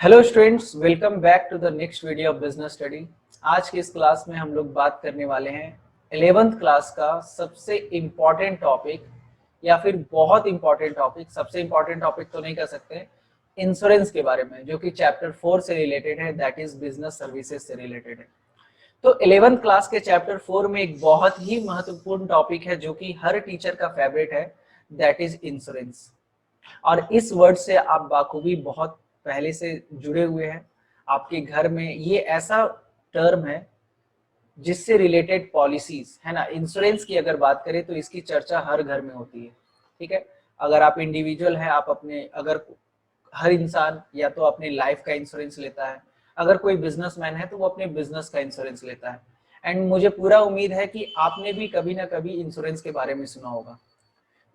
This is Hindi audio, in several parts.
Hello students, welcome back to the next video of business study. आज की इस क्लास में हम लोग बात करने वाले हैं 11th क्लास का सबसे इम्पॉर्टेंट टॉपिक या फिर बहुत इम्पॉर्टेंट टॉपिक। सबसे इम्पॉर्टेंट टॉपिक तो नहीं कह सकते, इंश्योरेंस के बारे में, जो कि चैप्टर 4 से रिलेटेड है, दैट इज बिजनेस सर्विसेज से रिलेटेड है। तो 11th क्लास के चैप्टर 4 में एक बहुत ही महत्वपूर्ण टॉपिक है जो कि हर टीचर का फेवरेट है, दैट इज इंश्योरेंस। और इस वर्ड से आप बाखूबी बहुत पहले से जुड़े हुए हैं। आपके घर में ये ऐसा टर्म है जिससे रिलेटेड पॉलिसीज है ना। इंश्योरेंस की अगर बात करें तो इसकी चर्चा हर घर में होती है, ठीक है। अगर आप इंडिविजुअल हैं, आप अपने, अगर हर इंसान या तो अपने लाइफ का इंश्योरेंस लेता है, अगर कोई बिजनेसमैन है तो वो अपने बिजनेस का इंश्योरेंस लेता है। एंड मुझे पूरा उम्मीद है कि आपने भी कभी ना कभी इंश्योरेंस के बारे में सुना होगा।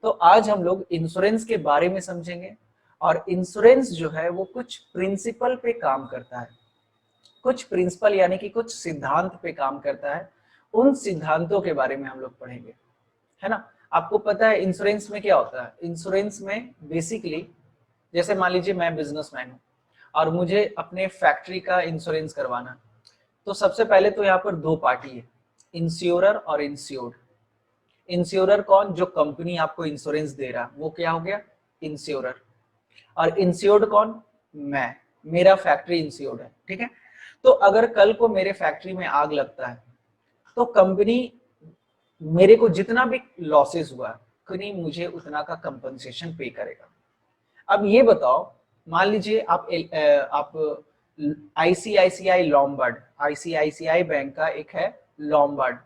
तो आज हम लोग इंश्योरेंस के बारे में समझेंगे। और इंश्योरेंस जो है वो कुछ प्रिंसिपल पे काम करता है, कुछ प्रिंसिपल यानी कि कुछ सिद्धांत पे काम करता है। उन सिद्धांतों के बारे में हम लोग पढ़ेंगे, है ना। आपको पता है इंश्योरेंस में क्या होता है। इंश्योरेंस में बेसिकली, जैसे मान लीजिए मैं बिजनेसमैन हूँ और मुझे अपने फैक्ट्री का इंश्योरेंस करवाना, तो सबसे पहले तो यहाँ पर दो पार्टी है, इंश्योरर और इंश्योर्ड। इंश्योरर कौन? जो कंपनी आपको इंश्योरेंस दे रहा, वो क्या हो गया? इंश्योरर। और इंश्योर्ड कौन? मैं, मेरा फैक्ट्री इंश्योर्ड है, ठीक है। तो अगर कल को मेरे फैक्ट्री में आग लगता है तो कंपनी मेरे को जितना भी लॉसेस हुआ कंपनी मुझे उतना का कंपनसेशन पे करेगा। अब ये बताओ, मान लीजिए आप आईसीआईसीआई लॉम्बार्ड, आईसीआईसीआई बैंक का एक है लॉम्बार्ड,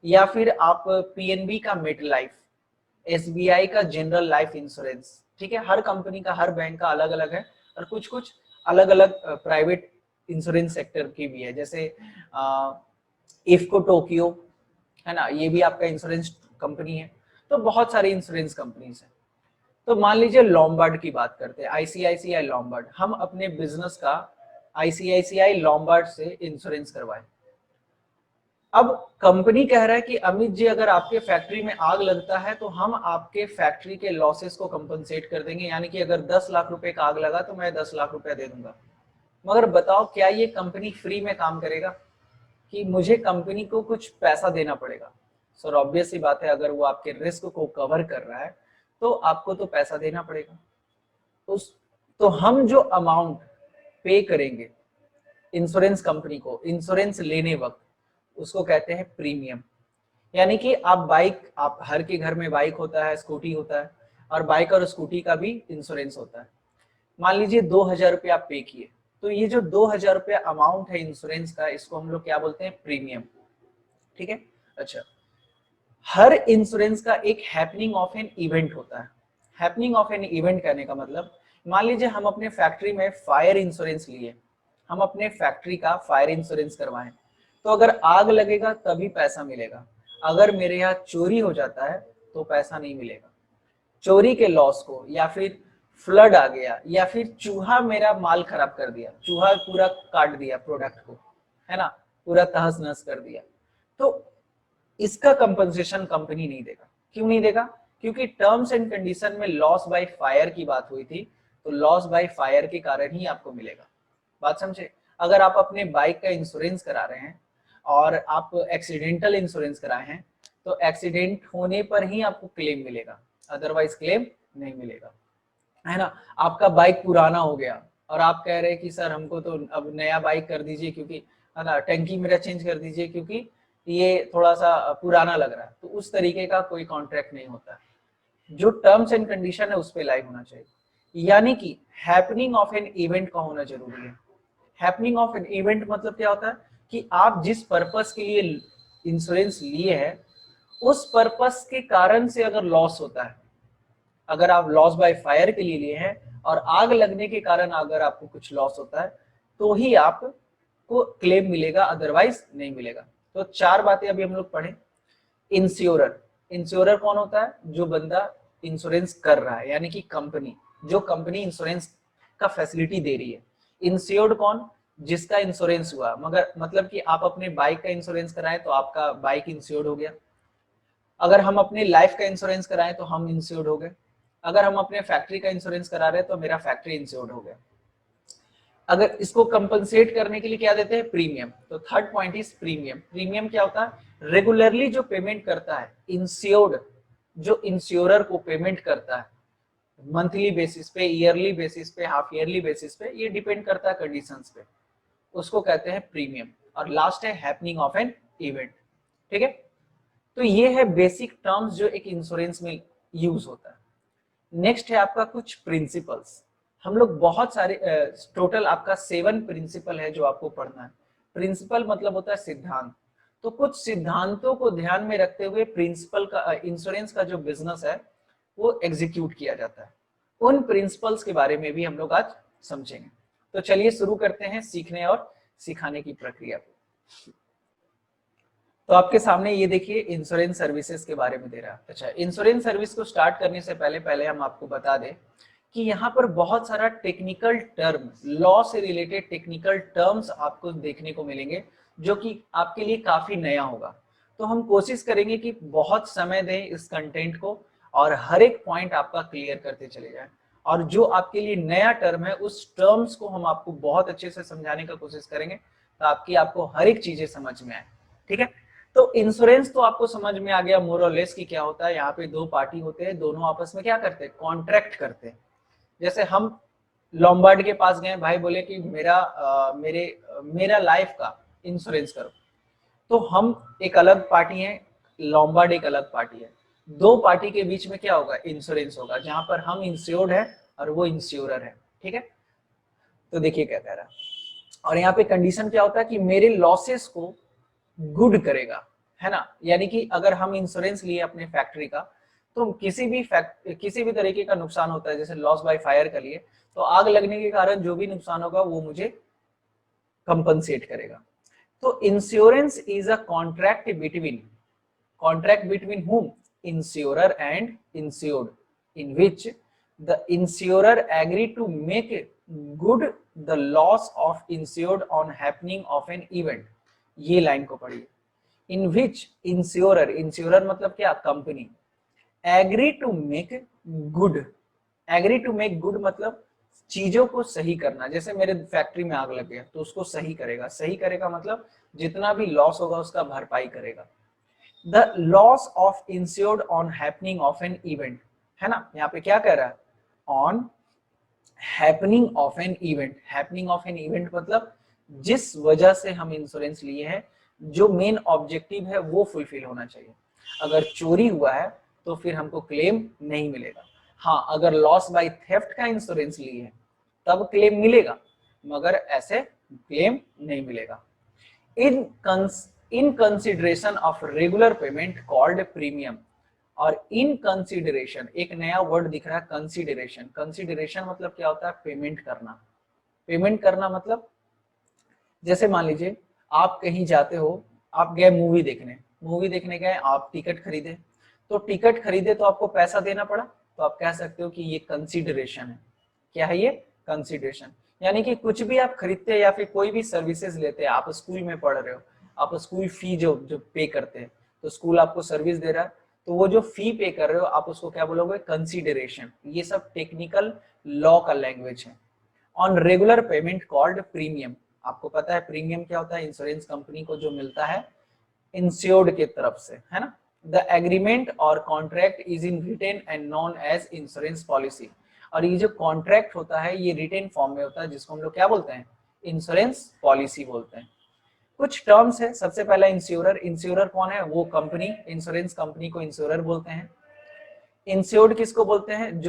या फिर आप पीएनबी का मेट लाइफ, एसबीआई का जनरल लाइफ इंश्योरेंस, ठीक है। हर कंपनी का, हर बैंक का अलग अलग है, और कुछ कुछ अलग अलग प्राइवेट इंश्योरेंस सेक्टर की भी है, जैसे इफ्को टोक्यो, है ना, ये भी आपका इंश्योरेंस कंपनी है। तो बहुत सारी इंश्योरेंस कंपनीज है। तो मान लीजिए लॉम्बार्ड की बात करते हैं, आईसीआईसीआई लॉम्बार्ड, हम अपने बिजनेस का आईसीआईसीआई लॉम्बार्ड से इंश्योरेंस करवाएं। अब कंपनी कह रहा है कि अमित जी, अगर आपके फैक्ट्री में आग लगता है तो हम आपके फैक्ट्री के लॉसेस को कंपनसेट कर देंगे, यानी कि अगर 10 लाख रुपए का आग लगा तो मैं 10 लाख रुपया दे दूंगा। मगर बताओ, क्या ये कंपनी फ्री में काम करेगा कि मुझे कंपनी को कुछ पैसा देना पड़ेगा? सर ऑब्वियस सी बात है, अगर वो आपके रिस्क को कवर कर रहा है तो आपको तो पैसा देना पड़ेगा। उस तो हम जो अमाउंट पे करेंगे इंश्योरेंस कंपनी को इंश्योरेंस लेने वक्त, उसको कहते हैं प्रीमियम। यानी कि आप हर के घर में बाइक होता है, स्कूटी होता है, और बाइक और स्कूटी का भी इंश्योरेंस होता है। मान लीजिए 2,000 रुपये आप पे किए, तो ये जो 2,000 रुपये अमाउंट है इंश्योरेंस का, इसको हम लोग क्या बोलते हैं? प्रीमियम, ठीक है। अच्छा, हर इंश्योरेंस का एक हैपनिंग ऑफ एन इवेंट होता है। हैपनिंग ऑफ एन इवेंट कहने का मतलब, मान लीजिए हम अपने फैक्ट्री में फायर इंश्योरेंस लिए, हम अपने फैक्ट्री का फायर इंश्योरेंस करवाएं, तो अगर आग लगेगा तभी पैसा मिलेगा। अगर मेरे यहाँ चोरी हो जाता है तो पैसा नहीं मिलेगा। चोरी के लॉस को, या फिर फ्लड आ गया, या फिर चूहा मेरा माल खराब कर दिया, चूहा पूरा काट दिया प्रोडक्ट को, है ना, पूरा तहस नहस कर दिया, तो इसका कंपनसेशन कंपनी नहीं देगा। क्यों नहीं देगा? क्योंकि टर्म्स एंड कंडीशन में लॉस बाय फायर की बात हुई थी, तो लॉस बाय फायर के कारण ही आपको मिलेगा। बात समझे? अगर आप अपने बाइक का इंश्योरेंस करा रहे हैं और आप एक्सीडेंटल इंश्योरेंस कराए हैं, तो एक्सीडेंट होने पर ही आपको क्लेम मिलेगा, अदरवाइज क्लेम नहीं मिलेगा, है ना। आपका बाइक पुराना हो गया और आप कह रहे हैं कि सर हमको तो अब नया बाइक कर दीजिए, क्योंकि, है ना, टंकी मेरा चेंज कर दीजिए क्योंकि ये थोड़ा सा पुराना लग रहा है, तो उस तरीके का कोई कॉन्ट्रैक्ट नहीं होता। जो टर्म्स एंड कंडीशन है उस पर लाइव होना चाहिए। यानी कि हैपनिंग ऑफ एन इवेंट का होना जरूरी है। हैपनिंग ऑफ एन इवेंट मतलब क्या होता है कि आप जिस पर्पस के लिए इंश्योरेंस लिए हैं, उस पर्पस के कारण से अगर लॉस होता है, अगर आप लॉस बाय फायर के लिए लिए हैं और आग लगने के कारण अगर आपको कुछ लॉस होता है, तो ही आपको क्लेम मिलेगा, अदरवाइज नहीं मिलेगा। तो चार बातें अभी हम लोग पढ़े। इंश्योरर, इंश्योरर कौन होता है? जो बंदा इंश्योरेंस कर रहा है, यानी कि कंपनी, जो कंपनी इंश्योरेंस का फैसिलिटी दे रही है। इंश्योर्ड कौन? जिसका इंश्योरेंस हुआ, मगर मतलब कि आप अपने बाइक का इंश्योरेंस कराएं तो आपका बाइक इंश्योर्ड हो गया। अगर हम अपने लाइफ का इंश्योरेंस कराएं तो हम इंश्योर्ड हो गए। अगर हम अपने फैक्ट्री का इंश्योरेंस करा रहे हैं तो मेरा फैक्ट्री इंश्योर्ड हो गया। अगर इसको कंपनसेट करने के लिए क्या देते हैं, प्रीमियम। तो third point is premium. Premium क्या होता है, रेगुलरली जो पेमेंट करता है इंश्योर्ड, जो इंश्योरर को पेमेंट करता है मंथली बेसिस पे, ईयरली बेसिस पे, हाफ ईयरली बेसिस पे, ये डिपेंड करता है कंडीशंस पे, उसको कहते हैं प्रीमियम। और लास्ट है हैपनिंग ऑफ एन इवेंट। ठीक है, तो ये है बेसिक टर्म्स जो एक इंश्योरेंस में यूज होता है। नेक्स्ट है आपका कुछ प्रिंसिपल्स। हम लोग बहुत सारे टोटल आपका 7 प्रिंसिपल है जो आपको पढ़ना है। प्रिंसिपल मतलब होता है सिद्धांत। तो कुछ सिद्धांतों को ध्यान में रखते हुए प्रिंसिपल का इंश्योरेंस का जो बिजनेस है वो एग्जीक्यूट किया जाता है। उन प्रिंसिपल्स के बारे में भी हम लोग आज समझेंगे। तो चलिए शुरू करते हैं सीखने और सिखाने की प्रक्रिया को। तो आपके सामने ये देखिए इंश्योरेंस सर्विसेज के बारे में दे रहा है। अच्छा, इंश्योरेंस सर्विस को स्टार्ट करने से पहले हम आपको बता दें कि यहाँ पर बहुत सारा टेक्निकल टर्म, लॉ से रिलेटेड टेक्निकल टर्म्स आपको देखने को मिलेंगे जो कि आपके लिए काफी नया होगा। तो हम कोशिश करेंगे कि बहुत समय दें इस कंटेंट को और हर एक पॉइंट आपका क्लियर करते चले जाएं। और जो आपके लिए नया टर्म है उस टर्म्स को हम आपको बहुत अच्छे से समझाने का कोशिश करेंगे ताकि आपको हर एक चीजें समझ में आए। ठीक है, तो इंश्योरेंस तो आपको समझ में आ गया मोर और लेस की क्या होता है। यहाँ पे दो पार्टी होते हैं, दोनों आपस में क्या करते हैं, कॉन्ट्रैक्ट करते हैं। जैसे हम लॉम्बार्ड के पास गए, भाई बोले कि मेरा लाइफ का इंश्योरेंस करो, तो हम एक अलग पार्टी है, लॉम्बार्ड एक अलग पार्टी है, दो पार्टी के बीच में क्या होगा, इंश्योरेंस होगा, जहां पर हम इंश्योर्ड है और वो इंश्योरर है। ठीक है, तो देखिए क्या कह रहा है। और यहाँ पे कंडीशन क्या होता है कि मेरे लॉसेस को गुड करेगा, है ना। यानी कि अगर हम इंश्योरेंस लिए अपने फैक्ट्री का, तो किसी भी तरीके का नुकसान होता है, जैसे लॉस बाय फायर का लिए, तो आग लगने के कारण जो भी नुकसान होगा वो मुझे कंपनसेट करेगा। तो insurance is a contract between whom, insurer and insured, in which the insurer agree to make good the loss of insured on happening of an event। ये लाइन को पढ़िए, in which insurer मतलब क्या, company, agree to make good मतलब चीजों को सही करना। जैसे मेरे फैक्ट्री में आग लग गया तो उसको सही करेगा मतलब जितना भी लॉस होगा उसका भरपाई करेगा। The loss of insured on happening of an event, है ना। यहाँ पे क्या कह रहा है, on happening of an event. Happening of an event मतलब जिस वजह से हम इंश्योरेंस लिए हैं, जो मेन ऑब्जेक्टिव है वो फुलफिल होना चाहिए। अगर चोरी हुआ है तो फिर हमको क्लेम नहीं मिलेगा। हाँ, अगर लॉस बाय थेफ्ट का इंश्योरेंस लिए है तब क्लेम मिलेगा, मगर ऐसे क्लेम नहीं मिलेगा। In consideration of regular payment called premium. और इन कंसिडरेशन, एक नया वर्ड दिख रहा है, कंसिडरेशन मतलब क्या होता है, पेमेंट करना मतलब जैसे मान लीजिए आप कहीं जाते हो, आप गए मूवी देखने गए, आप टिकट खरीदे, तो आपको पैसा देना पड़ा, तो आप कह सकते हो कि ये कंसिडरेशन है। क्या है ये, कंसिडरेशन। यानी कि कुछ भी आप खरीदते हैं या फिर कोई भी सर्विसेज लेते हैं, आप स्कूल में पढ़ रहे हो, आप स्कूल फी जो पे करते हैं, तो स्कूल आपको सर्विस दे रहा है, तो वो जो फी पे कर रहे हो आप उसको क्या बोलोगे, कंसिडरेशन। ये सब टेक्निकल लॉ का लैंग्वेज है। On regular payment called premium. आपको पता है प्रीमियम क्या होता है, इंश्योरेंस कंपनी को जो मिलता है इंश्योर्ड के तरफ से, है ना। द एग्रीमेंट और contract is in written and known as insurance policy. और ये जो कॉन्ट्रैक्ट होता है ये रिटेन फॉर्म में होता है, जिसको हम लोग क्या बोलते हैं, इंश्योरेंस पॉलिसी बोलते हैं। कुछ टर्म्स है, सबसे पहला इंश्योरर कौन है, वो कंपनी, इंश्योरेंस कंपनी को इंश्योरर बोलते हैं। इंश्योर्ड किसको बोलते हैं,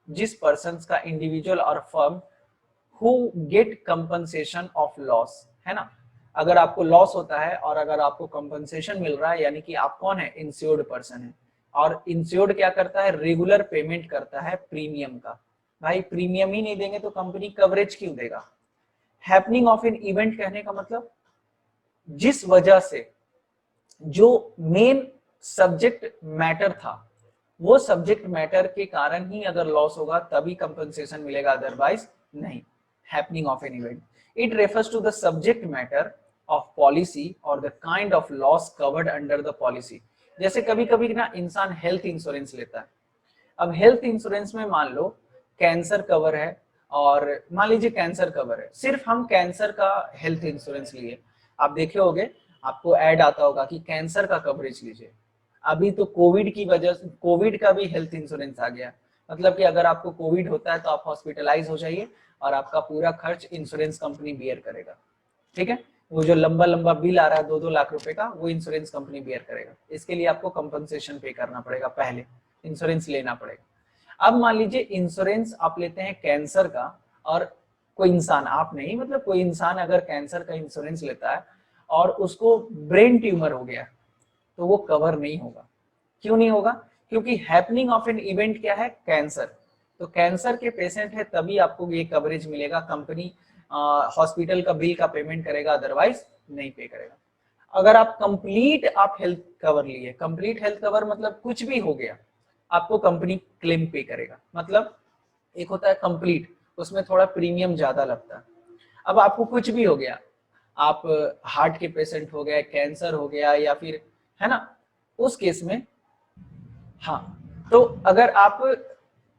जिस पर्सन का इंडिविजुअल और firm who get compensation of loss, है ना। अगर आपको लॉस होता है और अगर आपको कंपनसेशन मिल रहा है, यानी कि आप कौन है, इंश्योर्ड पर्सन है। और इंश्योर्ड क्या करता है, रेगुलर पेमेंट करता है प्रीमियम का। भाई प्रीमियम ही नहीं देंगे तो कंपनी कवरेज क्यों देगा। हैपनिंग ऑफ एन इवेंट कहने का मतलब जिस वजह से जो मेन सब्जेक्ट मैटर था, वो सब्जेक्ट मैटर के कारण ही अगर लॉस होगा तभी कंपनसेशन मिलेगा, अदरवाइज नहीं। Happening of an event, it refers to the subject matter of policy और the kind of loss covered under the policy. जैसे कभी कभी ना इंसान हेल्थ इंश्योरेंस लेता है। अब हेल्थ इंश्योरेंस में मान लो कैंसर कवर है, और मान लीजिए कैंसर कवर है, सिर्फ हम कैंसर का हेल्थ इंश्योरेंस लिए, आप देखे होंगे आपको ऐड आता होगा कि कैंसर का कवरेज लीजिए। अभी तो कोविड की वजह से कोविड का भी हेल्थ इंश्योरेंस आ गया, मतलब कि अगर आपको कोविड होता है तो आप हॉस्पिटलाइज हो जाइए और आपका पूरा खर्च इंश्योरेंस कंपनी बियर करेगा। ठीक है, वो जो लंबा लंबा बिल आ रहा है 2-2 लाख रुपए का, वो इंश्योरेंस कंपनी बियर करेगा। इसके लिए आपको कंपनसेशन पे करना पड़ेगा, पहले इंश्योरेंस लेना पड़ेगा। अब मान लीजिए इंश्योरेंस आप लेते हैं कैंसर का, और कोई इंसान, आप नहीं मतलब कोई इंसान अगर कैंसर का इंश्योरेंस लेता है और उसको ब्रेन ट्यूमर हो गया, तो वो कवर नहीं होगा। क्यों नहीं होगा? क्योंकि हैपनिंग ऑफ एन इवेंट क्या है? कैंसर। तो कैंसर के पेशेंट है तभी आपको ये कवरेज मिलेगा, कंपनी हॉस्पिटल का बिल का पेमेंट करेगा, अदरवाइज नहीं पे करेगा। अगर आप कंप्लीट आप हेल्थ कवर लिए, कंप्लीट हेल्थ कवर मतलब कुछ भी हो गया, आपको कंपनी क्लेम पे करेगा। मतलब एक होता है कंप्लीट, उसमें थोड़ा प्रीमियम ज्यादा लगता है। अब आपको कुछ भी हो गया, आप हार्ट के पेशेंट हो गए, कैंसर हो गया, या फिर है ना, उस केस में हाँ, तो अगर आप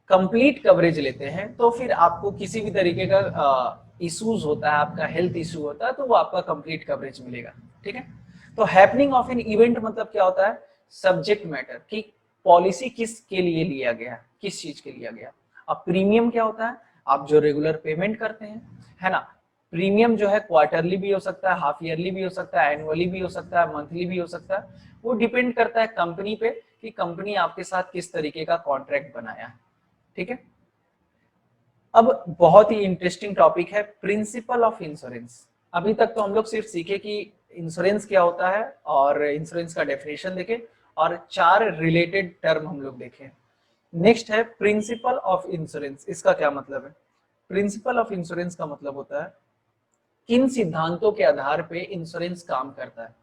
कंप्लीट कवरेज लेते हैं तो फिर आपको किसी भी तरीके का इश्यूज होता है, आपका हेल्थ इशू होता है, तो वो आपका कंप्लीट कवरेज मिलेगा। ठीक है, तो हैपनिंग ऑफ एन इवेंट मतलब क्या होता है? सब्जेक्ट मैटर, कि पॉलिसी किस के लिए लिया गया, किस चीज के लिया गया। अब प्रीमियम क्या होता है? आप जो रेगुलर पेमेंट करते हैं, है ना। प्रीमियम जो है क्वार्टरली भी हो सकता है, हाफ ईयरली भी हो सकता है, एनुअली भी हो सकता है, मंथली भी हो सकता है। वो डिपेंड करता है कंपनी पे कि कंपनी आपके साथ किस तरीके का कॉन्ट्रैक्ट बनाया है। ठीक है, अब बहुत ही इंटरेस्टिंग टॉपिक है प्रिंसिपल ऑफ इंश्योरेंस। अभी तक तो हम लोग सिर्फ सीखे कि इंश्योरेंस क्या होता है और इंश्योरेंस का डेफिनेशन देखे, और 4 रिलेटेड टर्म हम लोग देखे। नेक्स्ट है प्रिंसिपल ऑफ इंश्योरेंस। इसका क्या मतलब है? प्रिंसिपल ऑफ इंश्योरेंस का मतलब होता है किन सिद्धांतों के आधार पे इंश्योरेंस काम करता है।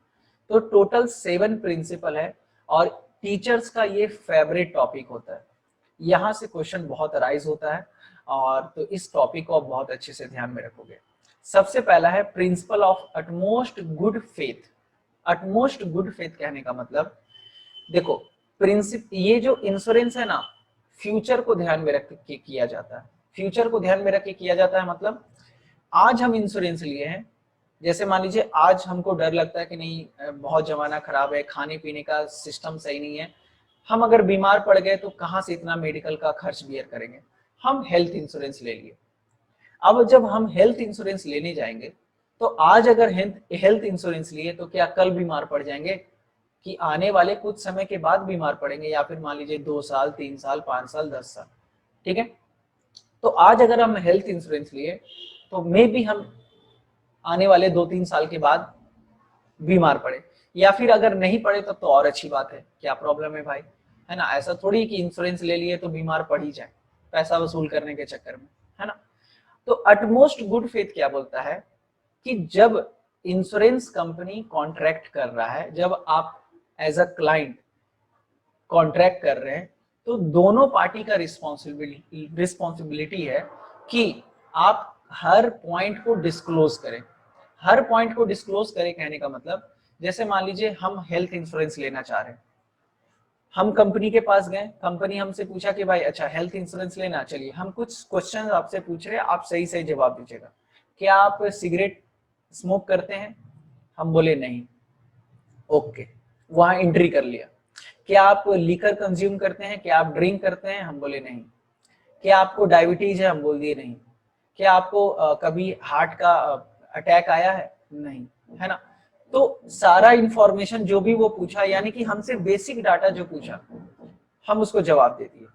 तो टोटल 7 प्रिंसिपल है, और टीचर्स का ये फेवरेट टॉपिक होता है। यहाँ से क्वेश्चन बहुत अराइज होता है, और तो इस टॉपिक को आप बहुत अच्छे से ध्यान में रखोगे। सबसे पहला है principle of utmost good faith. Utmost good faith कहने का मतलब, देखो ये जो इंश्योरेंस है ना, फ्यूचर को ध्यान में रख के किया जाता है। फ्यूचर को ध्यान में रख के किया जाता है मतलब, आज हम इंश्योरेंस लिए हैं, जैसे मान लीजिए आज हमको डर लगता है कि नहीं बहुत जमाना खराब है, खाने पीने का सिस्टम सही नहीं है, हम अगर बीमार पड़ गए तो कहाँ से इतना मेडिकल का खर्च बियर करेंगे, हम हेल्थ इंश्योरेंस ले लिए। अब जब हम हेल्थ इंश्योरेंस लेने जाएंगे, तो आज अगर हेल्थ इंश्योरेंस लिए तो क्या कल बीमार पड़ जाएंगे, कि आने वाले कुछ समय के बाद बीमार पड़ेंगे, या फिर मान लीजिए 2 साल, 3 साल, 5 साल, 10 साल। ठीक है, तो आज अगर हम हेल्थ इंश्योरेंस लिए तो मे भी हम आने वाले 2-3 साल के बाद बीमार पड़े, या फिर अगर नहीं पड़े तब तो और अच्छी बात है, क्या प्रॉब्लम है भाई, है ना। ऐसा थोड़ी कि इंश्योरेंस ले लिए तो बीमार पड़ ही जाए पैसा वसूल करने के चक्कर में, है ना। तो अटमोस्ट गुड फेथ क्या बोलता है कि जब इंश्योरेंस कंपनी कॉन्ट्रैक्ट कर रहा है, जब आप एज अ क्लाइंट कॉन्ट्रैक्ट कर रहे हैं, तो दोनों पार्टी का रिस्पॉन्सिबिलिटी है कि आप हर पॉइंट को डिस्क्लोज करें। हर पॉइंट को डिस्क्लोज करें कहने का मतलब, जैसे मान लीजिए हम हेल्थ इंश्योरेंस लेना चाह रहे हैं, हम कंपनी के पास गए, कंपनी हमसे पूछा कि भाई अच्छा हेल्थ इंश्योरेंस लेना, चलिए हम कुछ क्वेश्चन आपसे पूछ रहे हैं, आप सही सही जवाब दीजिएगा। क्या आप सिगरेट स्मोक करते हैं? हम बोले नहीं, ओके, वहां एंट्री कर लिया। क्या आप लीकर कंज्यूम करते हैं? क्या आप ड्रिंक करते हैं? हम बोले नहीं। क्या आपको डायबिटीज है? हम बोल दिए नहीं। क्या आपको कभी हार्ट का अटैक आया है? नहीं, है ना। तो सारा इंफॉर्मेशन जो भी वो पूछा, यानी कि हमसे बेसिक डाटा जो पूछा, हम उसको जवाब दे दिए।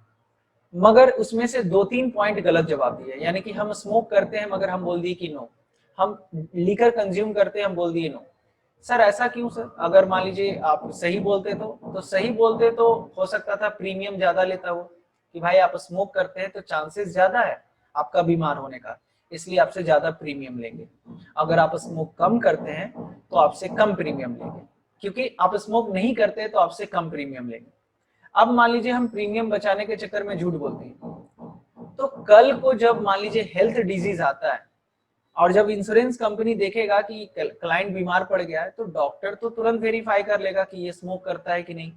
मगर उसमें से 2-3 पॉइंट गलत जवाब दिए, यानी कि हम स्मोक करते हैं मगर हम बोल दिए कि नो, हम लीकर कंज्यूम करते हैं, हम बोल दिए नो। सर ऐसा क्यों सर? अगर मान लीजिए आप सही बोलते तो सही बोलते तो हो सकता था प्रीमियम ज्यादा लेता वो, कि भाई आप स्मोक करते हैं तो चांसेस ज्यादा है आपका बीमार होने का, इसलिए आपसे ज्यादा प्रीमियम लेंगे। अगर आप स्मोक कम करते हैं तो आपसे कम प्रीमियम लेंगे, क्योंकि आप स्मोक नहीं करते तो आपसे कम प्रीमियम लेंगे। अब मान लीजिए हम प्रीमियम बचाने के चक्कर में झूठ बोलते हैं, तो कल को जब मान लीजिए हेल्थ डिजीज आता है, और जब इंश्योरेंस कंपनी देखेगा कि क्लाइंट बीमार पड़ गया है, तो डॉक्टर तो तुरंत वेरीफाई कर लेगा कि ये स्मोक करता है कि नहीं,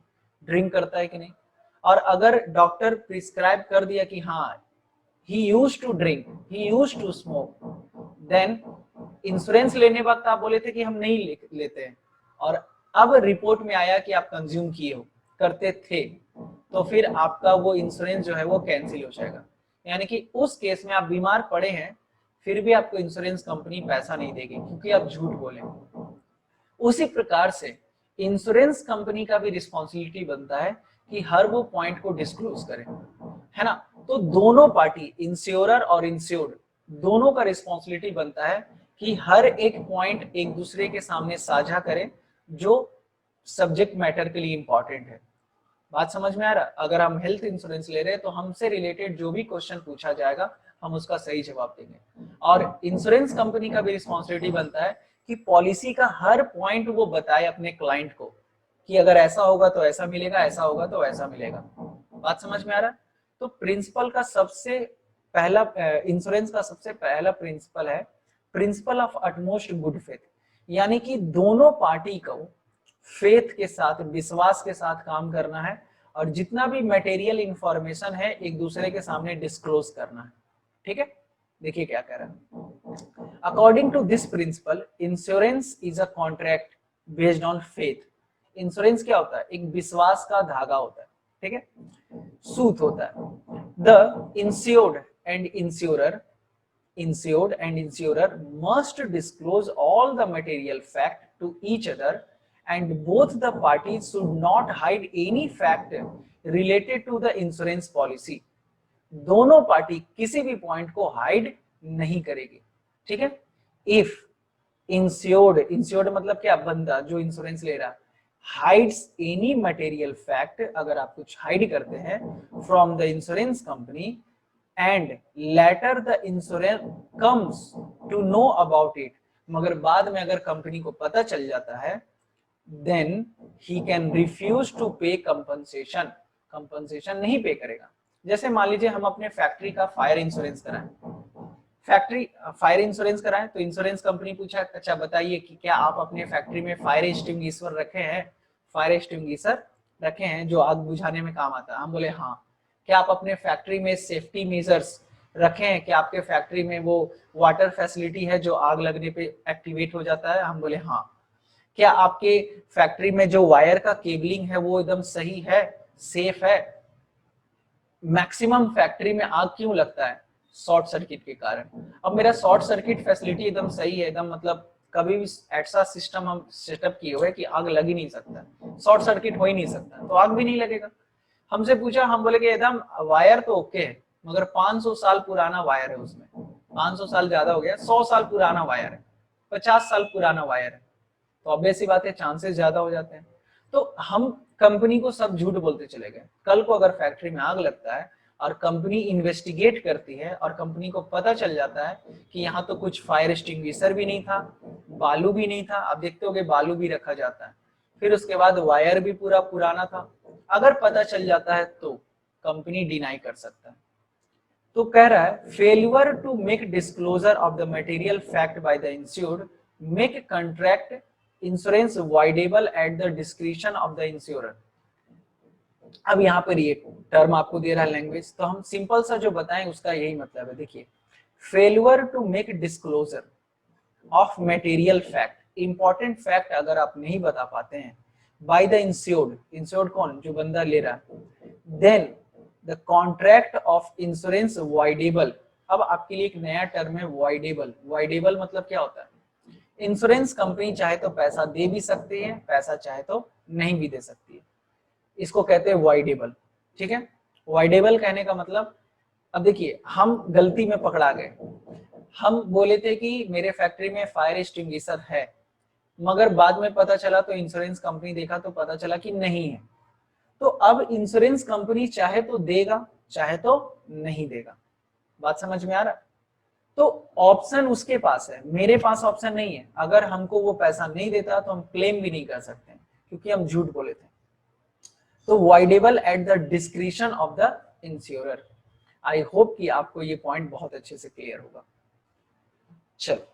ड्रिंक करता है कि नहीं। और अगर डॉक्टर प्रिस्क्राइब कर दिया कि हाँ he used to drink, he used to smoke, then insurance लेने वक्त आप बोले थे कि हम नहीं लेते हैं, और अब रिपोर्ट में आया कि आप कंज्यूम किए हो, करते थे, तो फिर आपका वो इंश्योरेंस जो है वो कैंसिल हो जाएगा। यानी कि उस केस में आप बीमार पड़े हैं फिर भी आपको इंश्योरेंस कंपनी पैसा नहीं देगी क्योंकि आप झूठ बोले। उसी प्रकार से इंश्योरेंस कंपनी का भी रिस्पॉन्सिबिलिटी बनता है कि हर वो पॉइंट को डिस्क्लोज करें, है ना। तो दोनों पार्टी, इंश्योरर और इंश्योर्ड, दोनों का रिस्पॉन्सिबिलिटी बनता है कि हर एक पॉइंट एक दूसरे के सामने साझा करें जो सब्जेक्ट मैटर के लिए इंपॉर्टेंट है। बात समझ में आ रहा? अगर हम हेल्थ इंश्योरेंस ले रहे हैं तो हमसे रिलेटेड जो भी क्वेश्चन पूछा जाएगा हम उसका सही जवाब देंगे। और इंश्योरेंस कंपनी का भी रिस्पॉन्सिबिलिटी बनता है कि पॉलिसी का हर पॉइंट वो बताए अपने क्लाइंट को कि अगर ऐसा होगा तो ऐसा मिलेगा, ऐसा होगा तो ऐसा मिलेगा। बात समझ में आ रहा? तो प्रिंसिपल का सबसे पहला, इंश्योरेंस का सबसे पहला प्रिंसिपल है principle of utmost good faith, यानी कि दोनों पार्टी को फेथ के साथ, विश्वास के साथ काम करना है और जितना भी मटेरियल इंफॉर्मेशन है एक दूसरे के सामने डिस्क्लोज करना है। ठीक है, देखिए क्या कह रहा है। According to this principle insurance is a contract based on faith. Insurance क्या होता है? एक विश्वास का धागा होता है, ठीक है, सूत होता है। The insured and insurer must disclose all the material fact to each other and both the parties should not hide any fact related to the insurance policy। दोनों पार्टी किसी भी पॉइंट को हाइड नहीं करेगी, ठीक है। इफ इंश्योर्ड मतलब क्या? बंदा जो इंश्योरेंस ले रहा, हाइड्स एनी मटेरियल फैक्ट, अगर आप कुछ हाइड करते हैं from the insurance company and later the insurance comes to know about it, मगर बाद में अगर कंपनी को पता चल जाता है, then he can refuse to pay compensation, compensation नहीं पे करेगा। जैसे मान लीजिए हम अपने फैक्ट्री का फायर इंश्योरेंस कराएं, फैक्ट्री फायर इंश्योरेंस कराएं तो इंश्योरेंस कंपनी पूछा, अच्छा बताइए कि क्या आप अपने फैक्ट्री में फायर एक्सटिंग्विशर रखे हैं, फायर एक्सटिंग्विशर रखे हैं जो आग बुझाने में काम आता है? हम बोले हाँ। क्या आप अपने फैक्ट्री में सेफ्टी मेजर्स रखे हैं? क्या आपके फैक्ट्री में वो वाटर फैसिलिटी है जो आग लगने पे एक्टिवेट हो जाता है? हम बोले हाँ। क्या आपके फैक्ट्री में जो वायर का केबलिंग है वो एकदम सही है, सेफ है? मैक्सिमम फैक्ट्री में आग क्यों लगता है? शॉर्ट सर्किट के कारण। अब मेरा शॉर्ट सर्किट फैसिलिटी एकदम सही है, एकदम मतलब कभी भी ऐसा सिस्टम हम सेटअप किए हुए कि आग लग ही नहीं सकता, शॉर्ट सर्किट हो ही नहीं सकता, तो आग भी नहीं लगेगा। हमसे पूछा, हम बोले कि एकदम वायर तो ओके है मगर 500 साल पुराना वायर है, उसमें 500 साल ज्यादा हो गया, 100 साल पुराना वायर है, 50 साल पुराना वायर है, तो ऑब्वियस सी बात है चांसेस ज्यादा हो जाते हैं। तो हम कंपनी को सब झूठ बोलते चले गए। कल को अगर फैक्ट्री में आग लगता है और कंपनी इन्वेस्टिगेट करती है और कंपनी को पता चल जाता है कि यहाँ तो कुछ फायर एक्सटिंग्विशर भी नहीं था, बालू भी नहीं था, आप देखते होगे बालू भी रखा जाता है, फिर उसके बाद वायर भी पूरा पुराना था, अगर पता चल जाता है तो कंपनी डिनाई कर सकता है। तो कह रहा है failure to make disclosure of the material fact by the insured make contract insurance voidable at the discretion of the insurer. अब यहाँ पर ये टर्म आपको दे रहा है लैंग्वेज, तो हम सिंपल सा जो बताएं उसका यही मतलब है। देखिए, failure to make disclosure of material fact, important fact अगर आप नहीं बता पाते हैं बाय द इंश्योर्ड, इंश्योर्ड कौन? जो बंदा ले रहा है, then the contract of insurance voidable. अब आपके लिए एक नया टर्म है वाइडेबल। वाइडेबल मतलब क्या होता है? इंश्योरेंस कंपनी चाहे तो पैसा दे भी सकती है, पैसा चाहे तो नहीं भी दे सकती है, इसको कहते हैं वाइडेबल, ठीक है। वाइडेबल कहने का मतलब, अब देखिए हम गलती में पकड़ा गए, हम बोले थे कि मेरे फैक्ट्री में फायर एक्सटिंग्विशर है, मगर बाद में पता चला तो इंश्योरेंस कंपनी देखा तो पता चला कि नहीं है, तो अब इंश्योरेंस कंपनी चाहे तो देगा चाहे तो नहीं देगा। बात समझ में आ रहा? तो ऑप्शन उसके पास है, मेरे पास ऑप्शन नहीं है। अगर हमको वो पैसा नहीं देता तो हम क्लेम भी नहीं कर सकते क्योंकि हम झूठ बोले थे। तो voidable at the discretion of the insurer. I hope कि आपको ये पॉइंट बहुत अच्छे से क्लियर होगा। चलो,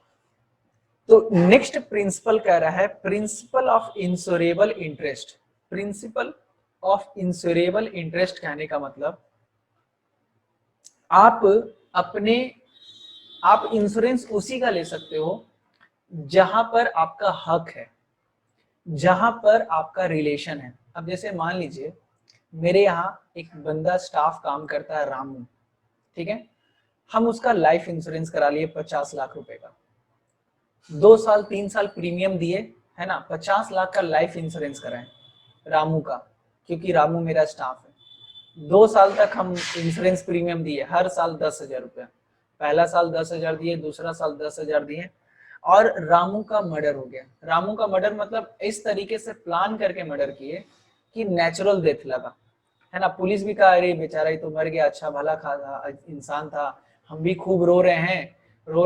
तो नेक्स्ट प्रिंसिपल कह रहा है principle of insurable interest. Principle of insurable interest कहने का मतलब, आप अपने आप इंश्योरेंस उसी का ले सकते हो जहां पर आपका हक है, जहां पर आपका रिलेशन है। अब जैसे मान लीजिए मेरे यहाँ एक बंदा स्टाफ काम करता है, रामू, ठीक है, हम उसका लाइफ इंश्योरेंस करा लिए 50 लाख रुपए का, 2 साल 3 साल प्रीमियम दिए, है ना, 50 लाख का लाइफ इंश्योरेंस कराए रामू का, क्योंकि रामू मेरा स्टाफ है। 2 साल तक हम इंश्योरेंस प्रीमियम दिए, हर साल 10,000 रुपया, पहला साल 10,000 दिए, दूसरा साल 10,000 दिए, और रामू का मर्डर हो गया। रामू का मर्डर मतलब इस तरीके से प्लान करके मर्डर किए कि नेचुरल डेथ लगा, है ना। पुलिस भी कहा अरे बेचारा ही तो मर गया, अच्छा भला इंसान था, हम भी खूब रो रहे हैं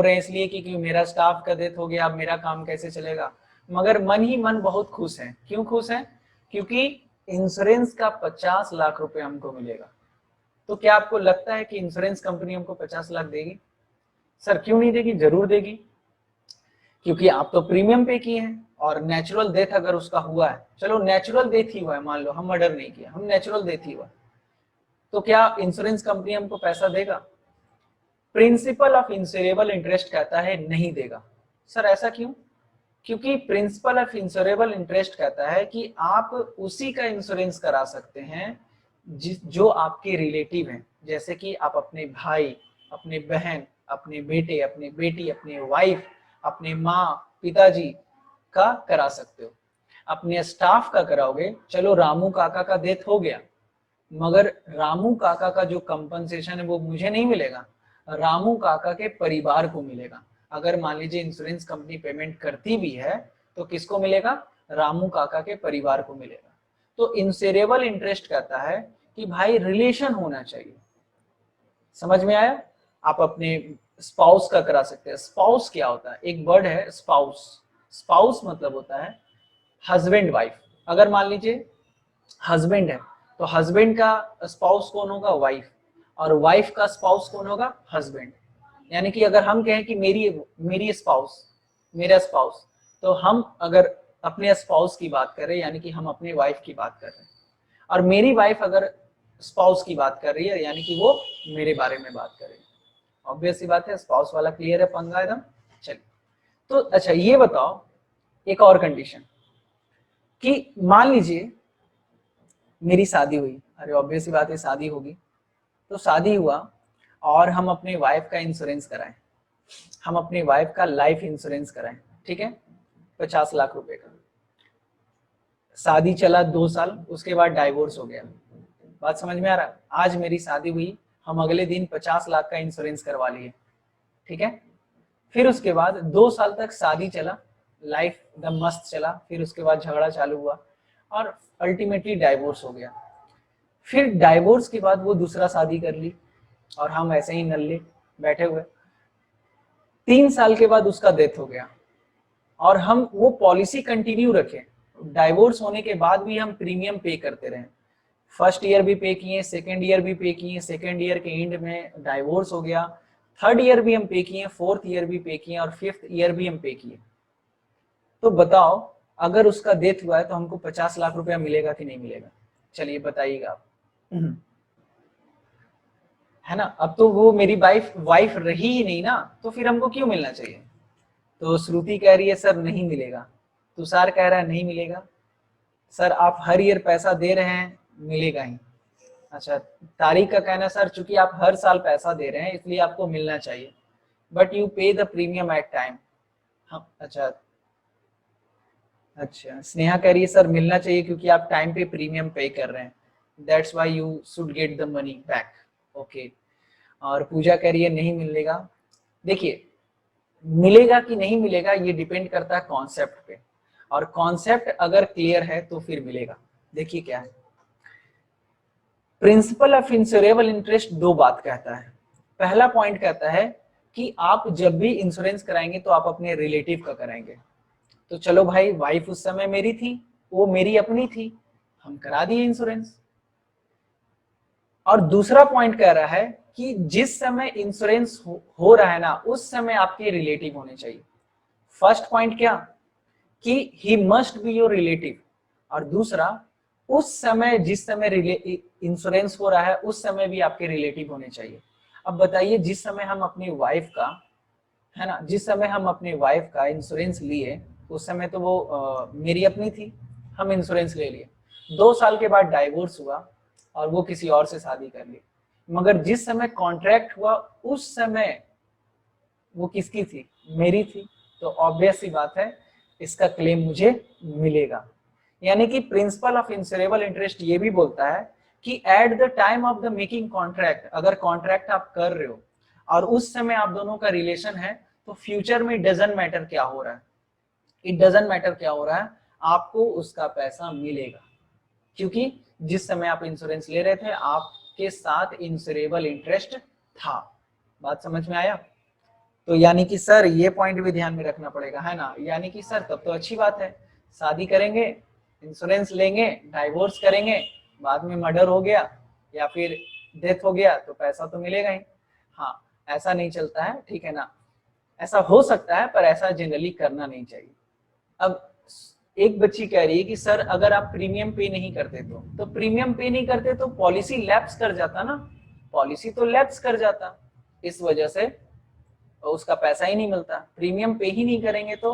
इसलिए कि मेरा स्टाफ का डेथ हो गया, अब मेरा काम कैसे चलेगा। मगर मन ही मन बहुत खुश है। क्यों खुश है? क्योंकि इंश्योरेंस का 50 लाख रुपए हमको मिलेगा। तो क्या आपको लगता है कि इंश्योरेंस कंपनी हमको 50 लाख देगी? सर क्यों नहीं देगी, जरूर देगी, क्योंकि आप तो प्रीमियम पे किए हैं। और नेचुरल डेथ अगर उसका हुआ है, चलो नेचुरल डेथ ही हुआ है, मान लो हम मर्डर नहीं किया, हम नेचुरल डेथ ही हुआ, तो क्या इंश्योरेंस कंपनी हमको पैसा देगा? प्रिंसिपल ऑफ इंश्योरेबल इंटरेस्ट कहता है नहीं देगा। सर ऐसा क्यों? क्योंकि प्रिंसिपल ऑफ इंश्योरेबल इंटरेस्ट कहता है कि आप उसी का इंश्योरेंस करा सकते हैं जो आपके रिलेटिव हैं, जैसे कि आप अपने भाई, अपने बहन, अपने बेटे, अपने बेटी, अपने वाइफ, अपने माँ पिताजी का करा सकते हो। अपने स्टाफ का कराओगे, चलो रामू काका का डेथ हो गया, मगर रामू काका का जो कंपनसेशन है वो मुझे नहीं मिलेगा, रामू काका के परिवार को मिलेगा। अगर मान लीजिए इंश्योरेंस कंपनी पेमेंट करती भी है तो किसको मिलेगा? रामू काका के परिवार को मिलेगा। तो इंश्योरेबल इंटरेस्ट कहता है कि भाई रिलेशन होना चाहिए। समझ में आया? आप अपने स्पाउस का करा सकते हैं। स्पाउस क्या होता है? एक वर्ड है स्पाउस। स्पाउस मतलब होता है हस्बैंड वाइफ। अगर मान लीजिए हस्बैंड है तो हस्बैंड का स्पाउस कौन होगा? वाइफ। और वाइफ का स्पाउस कौन होगा? हस्बैंड। यानी कि अगर हम कहें कि मेरी स्पाउस, मेरा स्पाउस, तो हम अगर अपने स्पाउस की बात करें यानी कि हम अपने वाइफ की बात कर रहे हैं, और मेरी वाइफ अगर स्पाउस की बात कर रही है यानी कि वो मेरे बारे में बात कर रही है। ऑब्वियस सी बात है, स्पाउस वाला क्लियर है पंगा एकदम। चलिए, तो अच्छा ये बताओ एक और कंडीशन कि मान लीजिए मेरी शादी हुई, अरे ऑब्वियस सी बात है शादी होगी, तो शादी हुआ और हम अपने वाइफ का इंश्योरेंस कराएं, हम अपनी वाइफ का लाइफ इंश्योरेंस कराएं, ठीक है, 50 लाख रुपए का। शादी चला 2 साल, उसके बाद डाइवोर्स हो गया। बात समझ में आ रहा है? आज मेरी शादी हुई, हम अगले दिन 50 लाख का इंश्योरेंस करवा लिए, ठीक है। फिर उसके बाद 2 साल तक शादी चला, लाइफ एकदम मस्त चला, फिर उसके बाद झगड़ा चालू हुआ और अल्टीमेटली डाइवोर्स हो गया। फिर डाइवोर्स के बाद वो दूसरा शादी कर ली और हम ऐसे ही नल्ले बैठे हुए। 3 साल के बाद उसका डेथ हो गया और हम वो पॉलिसी कंटिन्यू रखे, डाइवोर्स होने के बाद भी हम प्रीमियम पे करते रहे। फर्स्ट ईयर भी पे किए, सेकेंड ईयर भी पे किए, सेकेंड ईयर के एंड में डाइवोर्स हो गया, थर्ड ईयर भी हम पे किए, फोर्थ ईयर भी पे किए और फिफ्थ ईयर भी हम पे किए। तो बताओ अगर उसका डेथ हुआ है तो हमको 50 लाख रुपया मिलेगा कि नहीं मिलेगा? चलिए बताइएगा आप। है ना, अब तो वो मेरी वाइफ रही ही नहीं ना, तो फिर हमको क्यों मिलना चाहिए? तो श्रुति कह रही है सर नहीं मिलेगा, तुषार कह रहा है नहीं मिलेगा, सर आप हर ईयर पैसा दे रहे हैं मिलेगा ही। अच्छा, तारिक का कहना सर चूंकि आप हर साल पैसा दे रहे हैं इसलिए आपको मिलना चाहिए, बट यू पे द प्रीमियम एट टाइम। हाँ अच्छा, अच्छा स्नेहा कह रही है सर मिलना चाहिए क्योंकि आप टाइम पे प्रीमियम पे कर रहे हैं, that's why you should get the money back. Okay, और पूजा कह रही है नहीं मिलेगा। देखिए, मिलेगा कि नहीं मिलेगा ये डिपेंड करता है कॉन्सेप्ट पे, और कॉन्सेप्ट अगर क्लियर है तो फिर मिलेगा। देखिए क्या है, प्रिंसिपल ऑफ इंश्योरेबल इंटरेस्ट दो बात कहता है। पहला पॉइंट कहता है कि आप जब भी इंश्योरेंस कराएंगे तो आप अपने रिलेटिव का कराएंगे। तो चलो भाई, वाइफ उस समय मेरी थी, वो मेरी अपनी थी, हम करा दिए इंश्योरेंस। और दूसरा पॉइंट कह रहा है कि जिस समय इंश्योरेंस हो रहा है ना उस समय आपके रिलेटिव होने चाहिए। फर्स्ट पॉइंट क्या कि he must be your relative, और दूसरा उस समय जिस समय इंश्योरेंस हो रहा है उस समय भी आपके रिलेटिव होने चाहिए। अब बताइए, जिस समय हम अपनी वाइफ का, है ना, जिस समय हम अपनी वाइफ का इंश्योरेंस लिए उस समय तो वो मेरी अपनी थी, हम इंश्योरेंस ले लिए। 2 साल के बाद डाइवोर्स हुआ और वो किसी और से शादी कर ली, मगर जिस समय कॉन्ट्रैक्ट हुआ उस समय वो किसकी थी? मेरी थी। तो ऑब्वियस सी बात है, इसका क्लेम मुझे मिलेगा। यानी कि प्रिंसिपल ऑफ इंश्योरेबल इंटरेस्ट ये भी बोलता है कि at the time of the making contract, अगर कॉन्ट्रैक्ट आप कर रहे हो और उस समय आप दोनों का रिलेशन है, तो फ्यूचर में डजंट मैटर क्या हो रहा है, इट डजंट मैटर क्या हो रहा है, आपको उसका पैसा मिलेगा। क्योंकि जिस समय आप इंश्योरेंस ले रहे थे आपके साथ इंश्योरेबल इंटरेस्ट था। बात समझ में आया? तो यानी कि सर ये पॉइंट भी ध्यान में रखना पड़ेगा, है ना। यानी कि सर तब तो अच्छी बात है, शादी करेंगे, इंश्योरेंस लेंगे, डाइवोर्स करेंगे, बाद में मर्डर हो गया या फिर डेथ हो गया तो पैसा तो मिलेगा ही। हाँ, ऐसा नहीं चलता है, ठीक है ना। ऐसा हो सकता है पर ऐसा जनरली करना नहीं चाहिए। अब एक बच्ची कह रही है कि सर अगर आप प्रीमियम पे नहीं करते तो प्रीमियम पे नहीं करते तो पॉलिसी लैप्स कर जाता ना, पॉलिसी तो लैप्स कर जाता, इस वजह से उसका पैसा ही नहीं मिलता। प्रीमियम पे ही नहीं करेंगे तो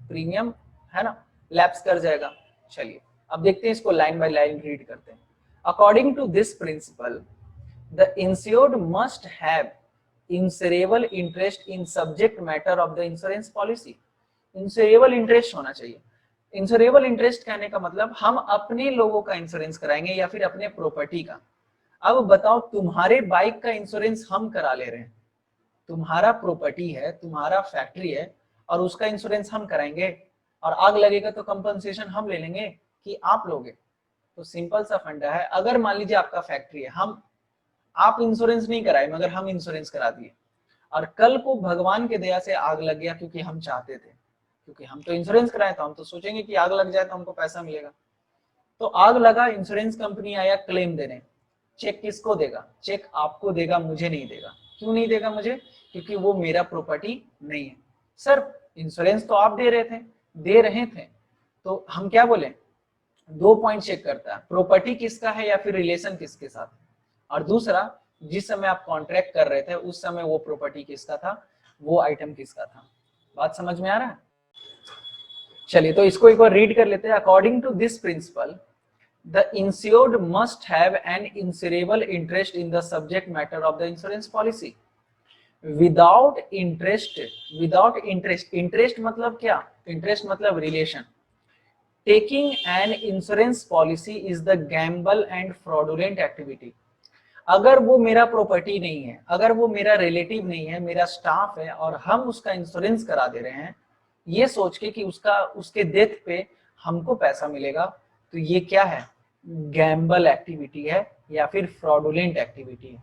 प्रीमियम, है ना, लैप्स कर जाएगा। चलिए अब देखते हैं इसको लाइन बाय लाइन रीड करते हैं। According to this principle the insured must have insurable interest in subject matter of the insurance policy. Insurable interest होना चाहिए। इंश्योरेबल इंटरेस्ट कहने का मतलब हम अपने लोगों का इंश्योरेंस कराएंगे या फिर अपने प्रॉपर्टी का। अब बताओ, तुम्हारे बाइक का इंश्योरेंस हम करा ले रहे हैं, तुम्हारा प्रॉपर्टी है, तुम्हारा फैक्ट्री है और उसका इंश्योरेंस हम कराएंगे, और आग लगेगा तो कंपनसेशन हम ले लेंगे कि आप लोगे? तो सिंपल सा फंडा है, अगर मान लीजिए आपका फैक्ट्री है, हम आप इंश्योरेंस नहीं कराए मगर हम इंश्योरेंस करा दिए, और कल को भगवान के दया से आग लग गया, क्योंकि हम चाहते थे, क्योंकि हम तो इंश्योरेंस कराए तो हम तो सोचेंगे कि आग लग जाए तो हमको पैसा मिलेगा। तो आग लगा, इंश्योरेंस कंपनी आया क्लेम देने, चेक किसको देगा? चेक आपको देगा, मुझे नहीं देगा। क्यों नहीं देगा मुझे? क्योंकि वो मेरा प्रॉपर्टी नहीं है। सर इंश्योरेंस तो आप दे रहे थे, तो हम क्या बोले, 2 पॉइंट चेक करता है, प्रॉपर्टी किसका है या फिर रिलेशन किसके साथ, और दूसरा जिस समय आप कॉन्ट्रैक्ट कर रहे थे उस समय वो प्रॉपर्टी किसका था, वो आइटम किसका था। बात समझ में आ रहा है? चलिए तो इसको एक बार रीड कर लेते हैं। According to this principle the insured must have an insurable interest in the subject matter of the insurance policy without interest मतलब क्या? interest मतलब relation. taking an insurance policy is the gamble and fraudulent activity. अगर वो मेरा प्रॉपर्टी नहीं है, अगर वो मेरा रिलेटिव नहीं है, मेरा स्टाफ है और हम उसका इंश्योरेंस करा दे रहे हैं ये सोच के कि उसके डेथ पे हमको पैसा मिलेगा, तो ये क्या है? गैम्बल एक्टिविटी है या फिर फ्रॉडुलेंट एक्टिविटी है,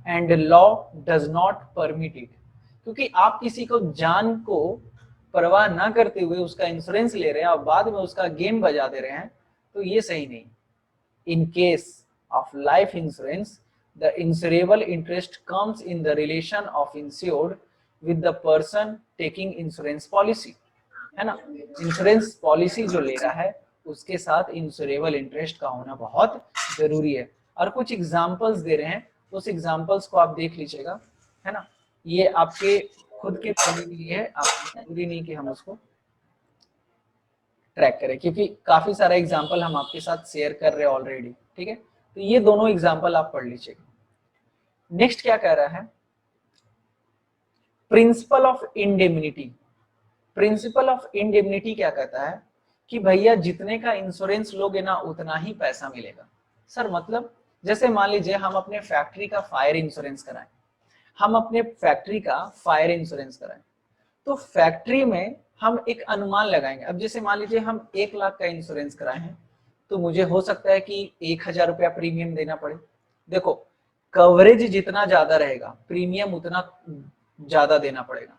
and law does not permit it. क्योंकि आप किसी को जान को परवाह ना करते हुए उसका इंश्योरेंस ले रहे हैं और बाद में उसका गेम बजा दे रहे हैं, तो ये सही नहीं। In case of life insurance the insurable interest comes in the relation of insured with the person taking insurance policy, है ना। इंश्योरेंस पॉलिसी जो ले रहा है उसके साथ इंश्योरेबल इंटरेस्ट का होना बहुत जरूरी है। और कुछ एग्जांपल्स दे रहे हैं, उस एग्जांपल्स को आप देख लीजिएगा, है ना। ये आपके खुद के पढ़ने के लिए है, आप जरूरी नहीं कि हम उसको ट्रैक करें, क्योंकि काफी सारा एग्जांपल हम आपके साथ शेयर कर रहे हैं ऑलरेडी, ठीक है। तो ये दोनों एग्जांपल आप पढ़ लीजिएगा। नेक्स्ट क्या कह रहा है? Principal of indemnity. Principal of indemnity क्या कहता है कि भैया जितने का इंश्योरेंस लोगे ना उतना ही पैसा मिलेगा। सर मतलब जैसे मान लीजिए हम अपने फैक्ट्री का फायर इंश्योरेंस कराएं, हम अपने फैक्ट्री का फायर इंश्योरेंस कराएं, तो फैक्ट्री में हम एक अनुमान लगाएंगे। अब जैसे मान लीजिए हम 1 लाख का इंश्योरेंस कराए हैं, तो मुझे हो सकता है कि 1,000 रुपया प्रीमियम देना पड़े। देखो, कवरेज जितना ज्यादा रहेगा प्रीमियम उतना ज्यादा देना पड़ेगा।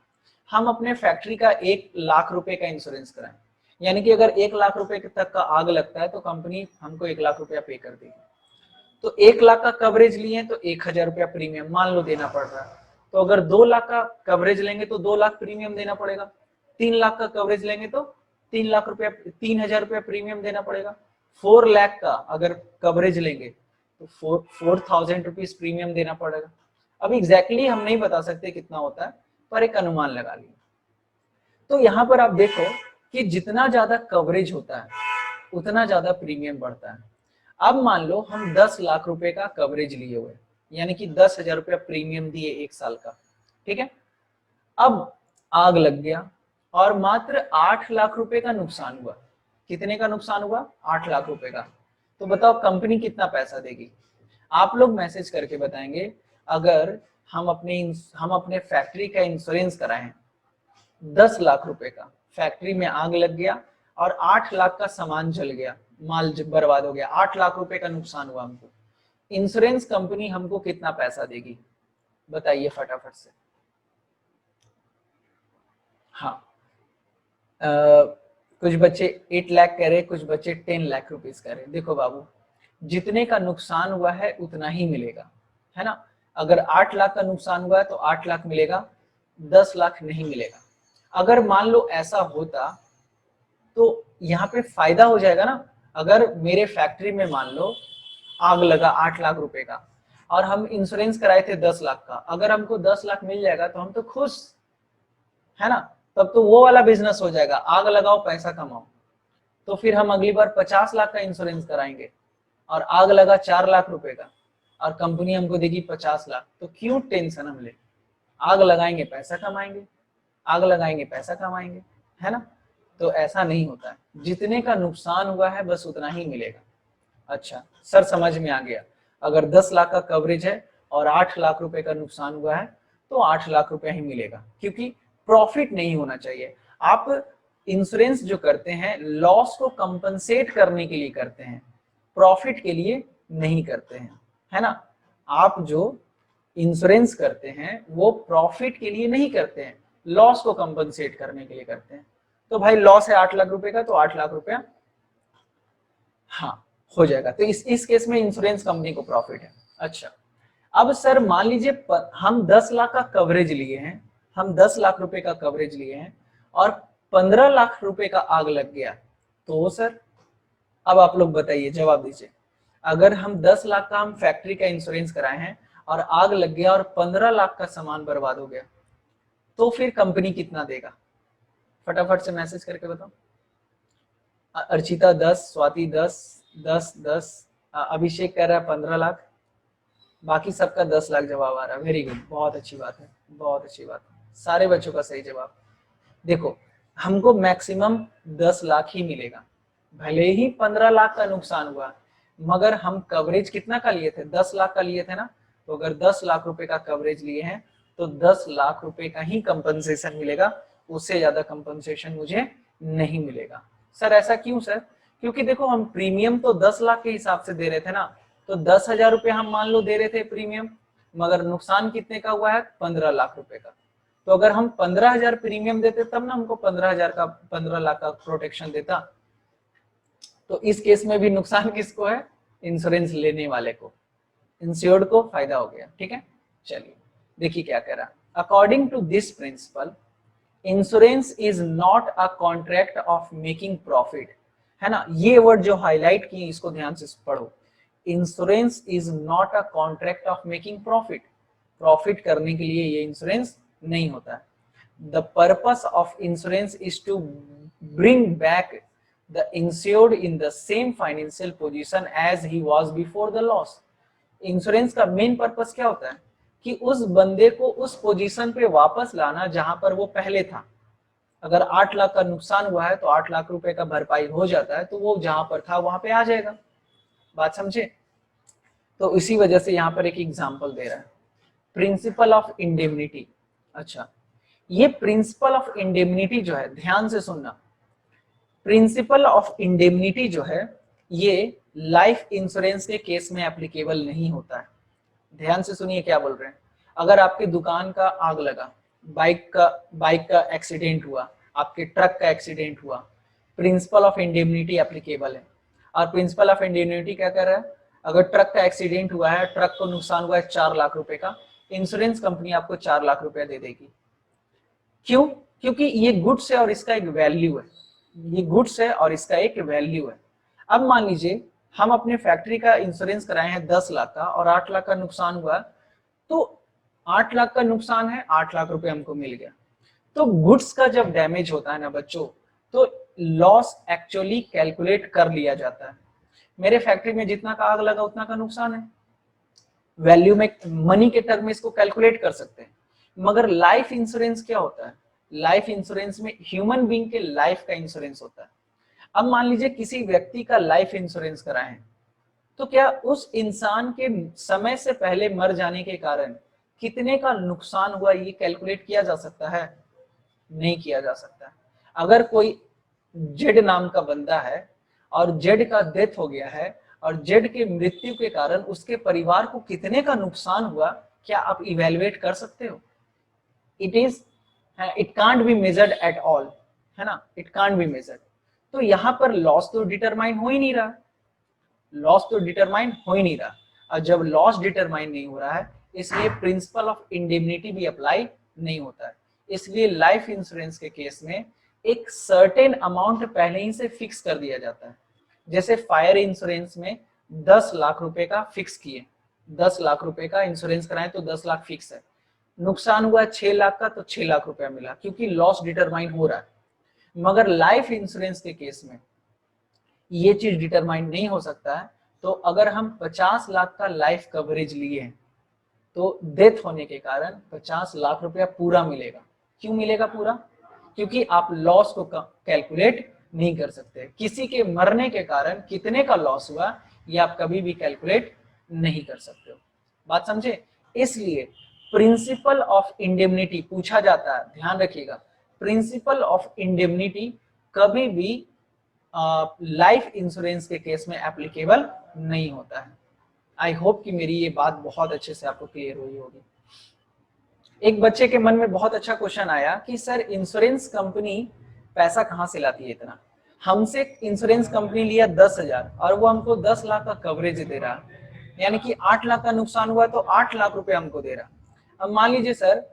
हम अपने फैक्ट्री का 1 लाख रुपए का इंश्योरेंस कराएं, यानी कि अगर 1 लाख रुपए तक का आग लगता है तो कंपनी हमको 1 लाख रुपया पे कर देगी। तो 1 लाख का कवरेज लिए तो 1,000 रुपया प्रीमियम मान लो देना पड़ रहा है। तो अगर 2 लाख का कवरेज लेंगे तो 2 लाख प्रीमियम देना पड़ेगा। 3 लाख का कवरेज लेंगे तो 3 लाख रुपया 3,000 रुपया प्रीमियम देना पड़ेगा। 4 लाख का अगर कवरेज लेंगे तो 4,000 रुपीज प्रीमियम देना पड़ेगा। अब एग्जैक्टली हम नहीं बता सकते कितना होता है, पर एक अनुमान लगा लिया। तो यहाँ पर आप देखो कि जितना ज्यादा कवरेज होता है उतना ज्यादा प्रीमियम बढ़ता है। अब मान लो हम 10 लाख रुपए का कवरेज लिए हुए, यानी कि 10,000 रुपया प्रीमियम दिए 1 साल का, ठीक है। अब आग लग गया और मात्र 8 लाख रुपए का नुकसान हुआ। कितने का नुकसान हुआ? 8 लाख रुपए का। तो बताओ कंपनी कितना पैसा देगी? आप लोग मैसेज करके बताएंगे, अगर हम अपने फैक्ट्री का इंश्योरेंस कराएं 10 लाख रुपए का, फैक्ट्री में आग लग गया और 8 लाख का सामान जल गया, माल बर्बाद हो गया, 8 लाख रुपए का नुकसान हुआ हमको, इंश्योरेंस कंपनी हमको कितना पैसा देगी? बताइए फटाफट से। हाँ, कुछ बच्चे 8 लाख कह रहे, कुछ बच्चे 10 लाख रुपीस कह रहे। देखो बाबू, जितने का नुकसान हुआ है उतना ही मिलेगा, है ना। अगर 8 लाख का नुकसान हुआ है तो 8 लाख मिलेगा, 10 लाख नहीं मिलेगा। अगर मान लो ऐसा होता तो यहाँ पे फायदा हो जाएगा ना। अगर मेरे फैक्ट्री में मान लो आग लगा 8 लाख रुपए का और हम इंश्योरेंस कराए थे 10 लाख का, अगर हमको 10 लाख मिल जाएगा तो हम तो खुश, है ना। तब तो वो वाला बिजनेस हो जाएगा, आग लगाओ पैसा कमाओ। तो फिर हम अगली बार 50 लाख का इंश्योरेंस कराएंगे और आग लगा 4 लाख रुपए का और कंपनी हमको देगी 50 लाख, तो क्यों टेंशन हम ले? आग लगाएंगे पैसा कमाएंगे, आग लगाएंगे पैसा कमाएंगे, है ना। तो ऐसा नहीं होता है, जितने का नुकसान हुआ है बस उतना ही मिलेगा। अच्छा सर, समझ में आ गया। अगर 10 लाख का कवरेज है और 8 लाख रुपए का नुकसान हुआ है तो 8 लाख रुपया ही मिलेगा, क्योंकि प्रॉफिट नहीं होना चाहिए। आप इंश्योरेंस जो करते हैं लॉस को कंपनसेट करने के लिए करते हैं, प्रॉफिट के लिए नहीं करते हैं, है ना। आप जो इंश्योरेंस करते हैं वो प्रॉफिट के लिए नहीं करते हैं, लॉस को कंपनसेट करने के लिए करते हैं। तो भाई लॉस है 8 लाख रुपए का, तो 8 लाख रुपया हाँ हो जाएगा। तो इस केस में इंश्योरेंस कंपनी को प्रॉफिट है। अच्छा, अब सर मान लीजिए हम 10 लाख का कवरेज लिए हैं, हम 10 लाख रुपए का कवरेज लिए हैं और 15 लाख रुपए का आग लग गया, तो सर अब आप लोग बताइए, जवाब दीजिए। अगर हम 10 लाख का हम फैक्ट्री का इंश्योरेंस कराए हैं और आग लग गया और 15 लाख का सामान बर्बाद हो गया, तो फिर कंपनी कितना देगा? फटाफट से मैसेज करके बताओ। अर्चिता 10, स्वाति 10, 10, 10, अभिषेक कह रहा है 15 लाख, बाकी सबका 10 लाख जवाब आ रहा है। वेरी गुड, बहुत अच्छी बात है, बहुत अच्छी बात है, सारे बच्चों का सही जवाब। देखो हमको मैक्सिमम 10 लाख ही मिलेगा, भले ही 15 लाख का नुकसान हुआ, मगर हम कवरेज कितना का लिए थे? 10 लाख का लिए थे ना। तो अगर 10 लाख रुपए का कवरेज लिए हैं तो 10 लाख रुपए का ही कंपनसेशन मिलेगा, उससे ज्यादा कंपनसेशन मुझे नहीं मिलेगा। सर ऐसा क्यों सर? क्योंकि देखो हम प्रीमियम तो 10 लाख के हिसाब से दे रहे थे ना, तो 10,000 रुपए हम मान लो दे रहे थे प्रीमियम, मगर नुकसान कितने का हुआ है? 15 लाख रुपए का। तो अगर हम 15,000 प्रीमियम देते तब ना हमको 15 लाख का प्रोटेक्शन देता। तो इस केस में भी नुकसान किसको है? इंश्योरेंस लेने वाले को, इंश्योर्ड को फायदा हो गया। ठीक है, चलिए देखिए क्या कह रहा। According to this principle, insurance is not a contract of making profit, है ना। ये वर्ड जो हाईलाइट किए इसको ध्यान से पढ़ो। Insurance is not a contract of making profit, profit करने के लिए ये इंश्योरेंस नहीं होता है। The purpose of insurance is to bring back the insured in the same financial position as he was before the loss। Insurance का मेन पर्पस क्या होता है? कि उस बंदे को उस पोजीशन पे वापस लाना जहां पर वो पहले था। अगर 8 लाख का नुकसान हुआ है तो 8 लाख रुपए का भरपाई हो जाता है, तो वो जहां पर था वहां पे आ जाएगा। बात समझे? तो इसी वजह से यहाँ पर एक एग्जाम्पल दे रहा है, प्रिंसिपल ऑफ इंडेमनिटी। अच्छा, ये प्रिंसिपल ऑफ इंडेमनिटी जो है, ध्यान से सुनना, प्रिंसिपल ऑफ इंडेमनिटी जो है ये लाइफ इंश्योरेंस के केस में एप्लीकेबल नहीं होता है। ध्यान से सुनिए क्या बोल रहे हैं। अगर आपकी दुकान का आग लगा, बाइक का एक्सीडेंट हुआ, आपके ट्रक का एक्सीडेंट हुआ, प्रिंसिपल ऑफ इंडेमनिटी एप्लीकेबल है। और प्रिंसिपल ऑफ इंडेमनिटी क्या कर रहा है? अगर ट्रक का एक्सीडेंट हुआ है, ट्रक को नुकसान हुआ है 4 लाख रुपए का, इंश्योरेंस कंपनी आपको 4 लाख रुपया दे देगी। क्यों? क्योंकि ये गुड्स है और इसका एक वैल्यू है, ये गुड्स है और इसका एक वैल्यू है। अब मान लीजिए हम अपने फैक्ट्री का इंश्योरेंस कराए हैं 10 लाख का और 8 लाख का नुकसान हुआ, तो 8 लाख का नुकसान है, 8 लाख रुपए हमको मिल गया। तो गुड्स का जब डैमेज होता है ना बच्चों, तो लॉस एक्चुअली कैलकुलेट कर लिया जाता है। मेरे फैक्ट्री में जितना का आग लगा उतना का नुकसान है, वैल्यू में मनी के टर्म में इसको कैलकुलेट कर सकते हैं। मगर लाइफ इंश्योरेंस क्या होता है? लाइफ इंश्योरेंस में ह्यूमन बीइंग के लाइफ का इंश्योरेंस होता है। अब मान लीजिए किसी व्यक्ति का लाइफ इंश्योरेंस कराएं, तो क्या उस इंसान के समय से पहले मर जाने के कारण कितने का नुकसान हुआ ये कैलकुलेट किया जा सकता है? नहीं किया जा सकता। अगर कोई जेड नाम का बंदा है और जेड का डेथ हो गया है और जेड के मृत्यु के कारण उसके परिवार को कितने का नुकसान हुआ, क्या आप इवेलुएट कर सकते हो? It can't be measured at all, है ना, इट कांट बी मेजर्ड। तो यहाँ पर लॉस तो डिटरमाइन हो ही नहीं रहा, लॉस तो डिटरमाइन हो ही नहीं रहा। और जब लॉस डिटरमाइन नहीं हो रहा है, इसलिए प्रिंसिपल ऑफ इंडेमनिटी भी अप्लाई नहीं होता है। इसलिए लाइफ इंश्योरेंस के केस में एक सर्टेन अमाउंट पहले ही से फिक्स कर दिया जाता है। जैसे फायर इंश्योरेंस में 10 लाख रुपए का फिक्स किए, 10 लाख रुपए का इंश्योरेंस कराएं तो 10 लाख फिक्स है। नुकसान हुआ 6 लाख का तो 6 लाख रुपया मिला, क्योंकि लॉस डिटरमाइन हो रहा है। मगर लाइफ इंश्योरेंस के केस में ये चीज डिटरमाइन नहीं हो सकता है। तो अगर हम 50 लाख का लाइफ कवरेज लिए हैं तो डेथ होने के कारण 50 लाख रुपया पूरा मिलेगा। क्यों मिलेगा पूरा? क्योंकि आप लॉस को कैलकुलेट नहीं कर सकते। किसी के मरने के कारण कितने का लॉस हुआ ये आप कभी भी कैलकुलेट नहीं कर सकते हो। बात समझे? इसलिए प्रिंसिपल ऑफ इंडेमनिटी पूछा जाता है, ध्यान रखिएगा, प्रिंसिपल ऑफ इंडेमनिटी कभी भी लाइफ इंश्योरेंस के केस में एप्लीकेबल नहीं होता है। आई होप कि मेरी ये बात बहुत अच्छे से आपको क्लियर हुई होगी। एक बच्चे के मन में बहुत अच्छा क्वेश्चन आया कि सर इंश्योरेंस कंपनी पैसा कहाँ से लाती है इतना? हमसे इंश्योरेंस कंपनी लिया 10,000 और वो हमको 10 लाख का कवरेज दे रहा, यानी कि 8 लाख का नुकसान हुआ तो 8 लाख रुपए हमको दे रहा। अब मान लीजिए सर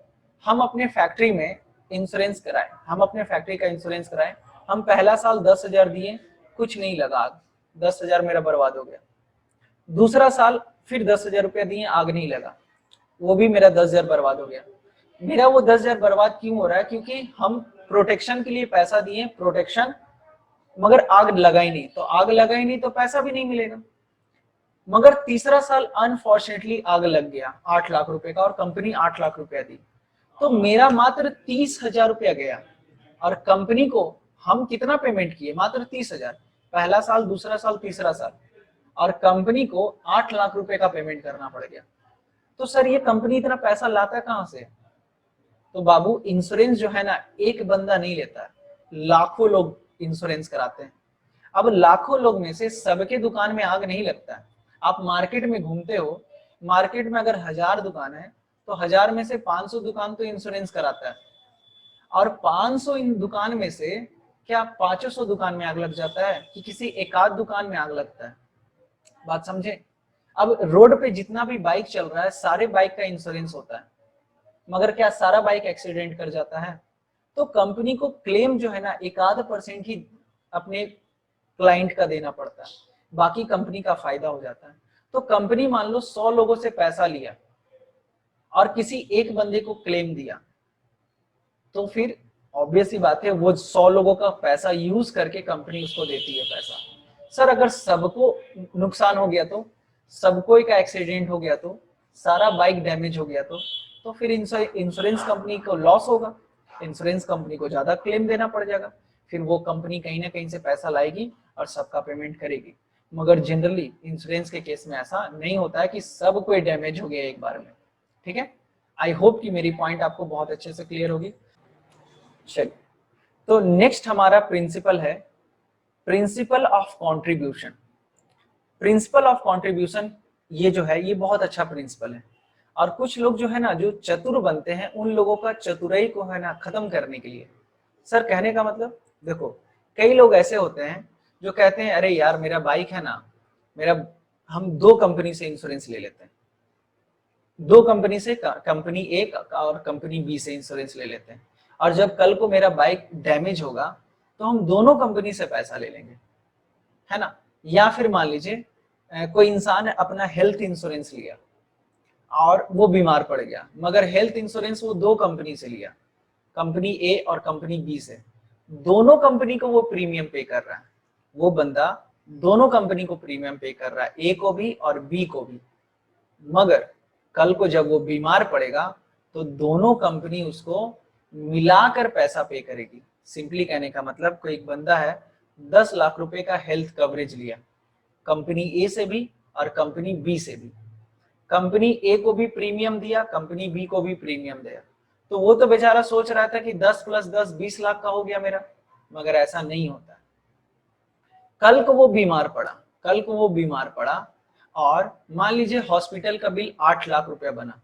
हम अपने फैक्ट्री में इंश्योरेंस कराए, हम अपने फैक्ट्री का इंश्योरेंस कराए, हम पहला साल 10,000 दिए, कुछ नहीं लगा, 10,000 मेरा बर्बाद हो गया। दूसरा साल फिर 10,000 रुपया दिए, आग नहीं लगा, वो भी मेरा 10,000 बर्बाद हो गया। मेरा वो 10,000 बर्बाद क्यों हो रहा है? क्योंकि हम प्रोटेक्शन के लिए पैसा दिए, प्रोटेक्शन, मगर आग लगा ही नहीं, तो आग लगा ही नहीं तो पैसा भी नहीं मिलेगा। मगर तीसरा साल अनफॉर्चुनेटली आग लग गया 8 लाख रुपए का और कंपनी 8 लाख रुपया दी, तो मेरा मात्र 30,000 रुपया गया और कंपनी को हम कितना पेमेंट किए? मात्र 30,000। पहला साल, दूसरा साल, तीसरा साल, और कंपनी को 8 लाख रुपए का पेमेंट करना पड़ गया। तो सर ये कंपनी इतना पैसा लाता कहां से? तो बाबू इंश्योरेंस जो है ना एक बंदा नहीं लेता है, लाखों लोग इंश्योरेंस कराते हैं। अब लाखों लोग में से सबके दुकान में आग नहीं लगता है। आप मार्केट में घूमते हो, मार्केट में अगर 1000 दुकान है तो 1000 में से 500 दुकान तो इंश्योरेंस कराता है, और 500 इन दुकान में से क्या 500 दुकान में आग लग जाता है कि किसी एक आध दुकान में आग लगता है? बात समझे? अब रोड पे जितना भी बाइक चल रहा है सारे बाइक का इंश्योरेंस होता है, मगर क्या सारा बाइक एक्सीडेंट कर जाता है? तो कंपनी को क्लेम जो है ना 1% ही अपने क्लाइंट का देना पड़ता है, बाकी कंपनी का फायदा हो जाता है। तो कंपनी मान लो 100 लोगों से पैसा लिया और किसी एक बंदे को क्लेम दिया, तो फिर ऑब्वियस ही बात है वो 100 लोगों का पैसा यूज करके कंपनी उसको देती है पैसा। सर अगर सबको नुकसान हो गया, तो सबको एक एक्सीडेंट हो गया, तो सारा बाइक डैमेज हो गया, तो फिर इंश्योरेंस कंपनी को लॉस होगा, इंश्योरेंस कंपनी को ज्यादा क्लेम देना पड़ जाएगा, फिर वो कंपनी कहीं ना कहीं से पैसा लाएगी और सबका पेमेंट करेगी। मगर जनरली इंश्योरेंस के केस में ऐसा नहीं होता है कि सब कोई डैमेज हो गया एक बार में। ठीक है, आई होप कि मेरी पॉइंट आपको बहुत अच्छे से क्लियर होगी। चलिए, तो नेक्स्ट हमारा प्रिंसिपल है principle of contribution. Principle of contribution ये जो है ये बहुत अच्छा प्रिंसिपल है, और कुछ लोग जो है ना जो चतुर बनते हैं उन लोगों का चतुराई को है ना खत्म करने के लिए। सर कहने का मतलब देखो, कई लोग ऐसे होते हैं जो कहते हैं अरे यार मेरा बाइक है ना, मेरा हम 2 कंपनी से इंश्योरेंस ले लेते हैं, 2 कंपनी से, कंपनी ए और कंपनी बी से इंश्योरेंस ले लेते हैं, और जब कल को मेरा बाइक डैमेज होगा तो हम दोनों कंपनी से पैसा ले लेंगे, है ना। या फिर मान लीजिए कोई इंसान अपना हेल्थ इंश्योरेंस लिया और वो बीमार पड़ गया, मगर हेल्थ इंश्योरेंस वो दो कंपनी से लिया, कंपनी ए और कंपनी बी से, दोनों कंपनी को वो प्रीमियम पे कर रहा है, वो बंदा दोनों कंपनी को प्रीमियम पे कर रहा है, ए को भी और बी को भी, मगर कल को जब वो बीमार पड़ेगा तो दोनों कंपनी उसको मिलाकर पैसा पे करेगी। सिंपली कहने का मतलब, कोई एक बंदा है 10 लाख रुपए का हेल्थ कवरेज लिया, कंपनी ए से भी और कंपनी बी से भी, कंपनी ए को भी प्रीमियम दिया, कंपनी बी को भी प्रीमियम दिया, तो वो तो बेचारा सोच रहा था कि 10 + 10 20 लाख का हो गया मेरा, मगर ऐसा नहीं होता। कल को वो बीमार पड़ा, कल को वो बीमार पड़ा और मान लीजिए हॉस्पिटल का बिल 8 लाख रुपया बना,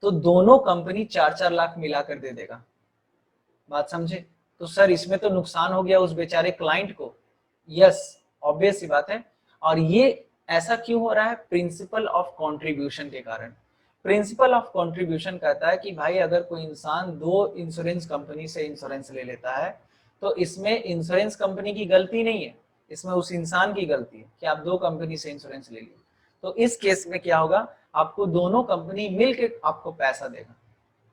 तो दोनों कंपनी 4-4 लाख मिलाकर दे देगा। बात समझे? तो सर इसमें तो नुकसान हो गया उस बेचारे क्लाइंट को। यस, ऑब्वियस सी बात है। और ये ऐसा क्यों हो रहा है? प्रिंसिपल ऑफ कंट्रीब्यूशन के कारण। प्रिंसिपल ऑफ कंट्रीब्यूशन कहता है कि भाई अगर कोई इंसान दो इंश्योरेंस कंपनी से इंश्योरेंस ले लेता है तो इसमें इंश्योरेंस कंपनी की गलती नहीं है, इसमें उस इंसान की गलती है कि आप दो कंपनी से इंश्योरेंस ले लिए। तो इस केस में क्या होगा, आपको दोनों कंपनी मिलके आपको पैसा देगा।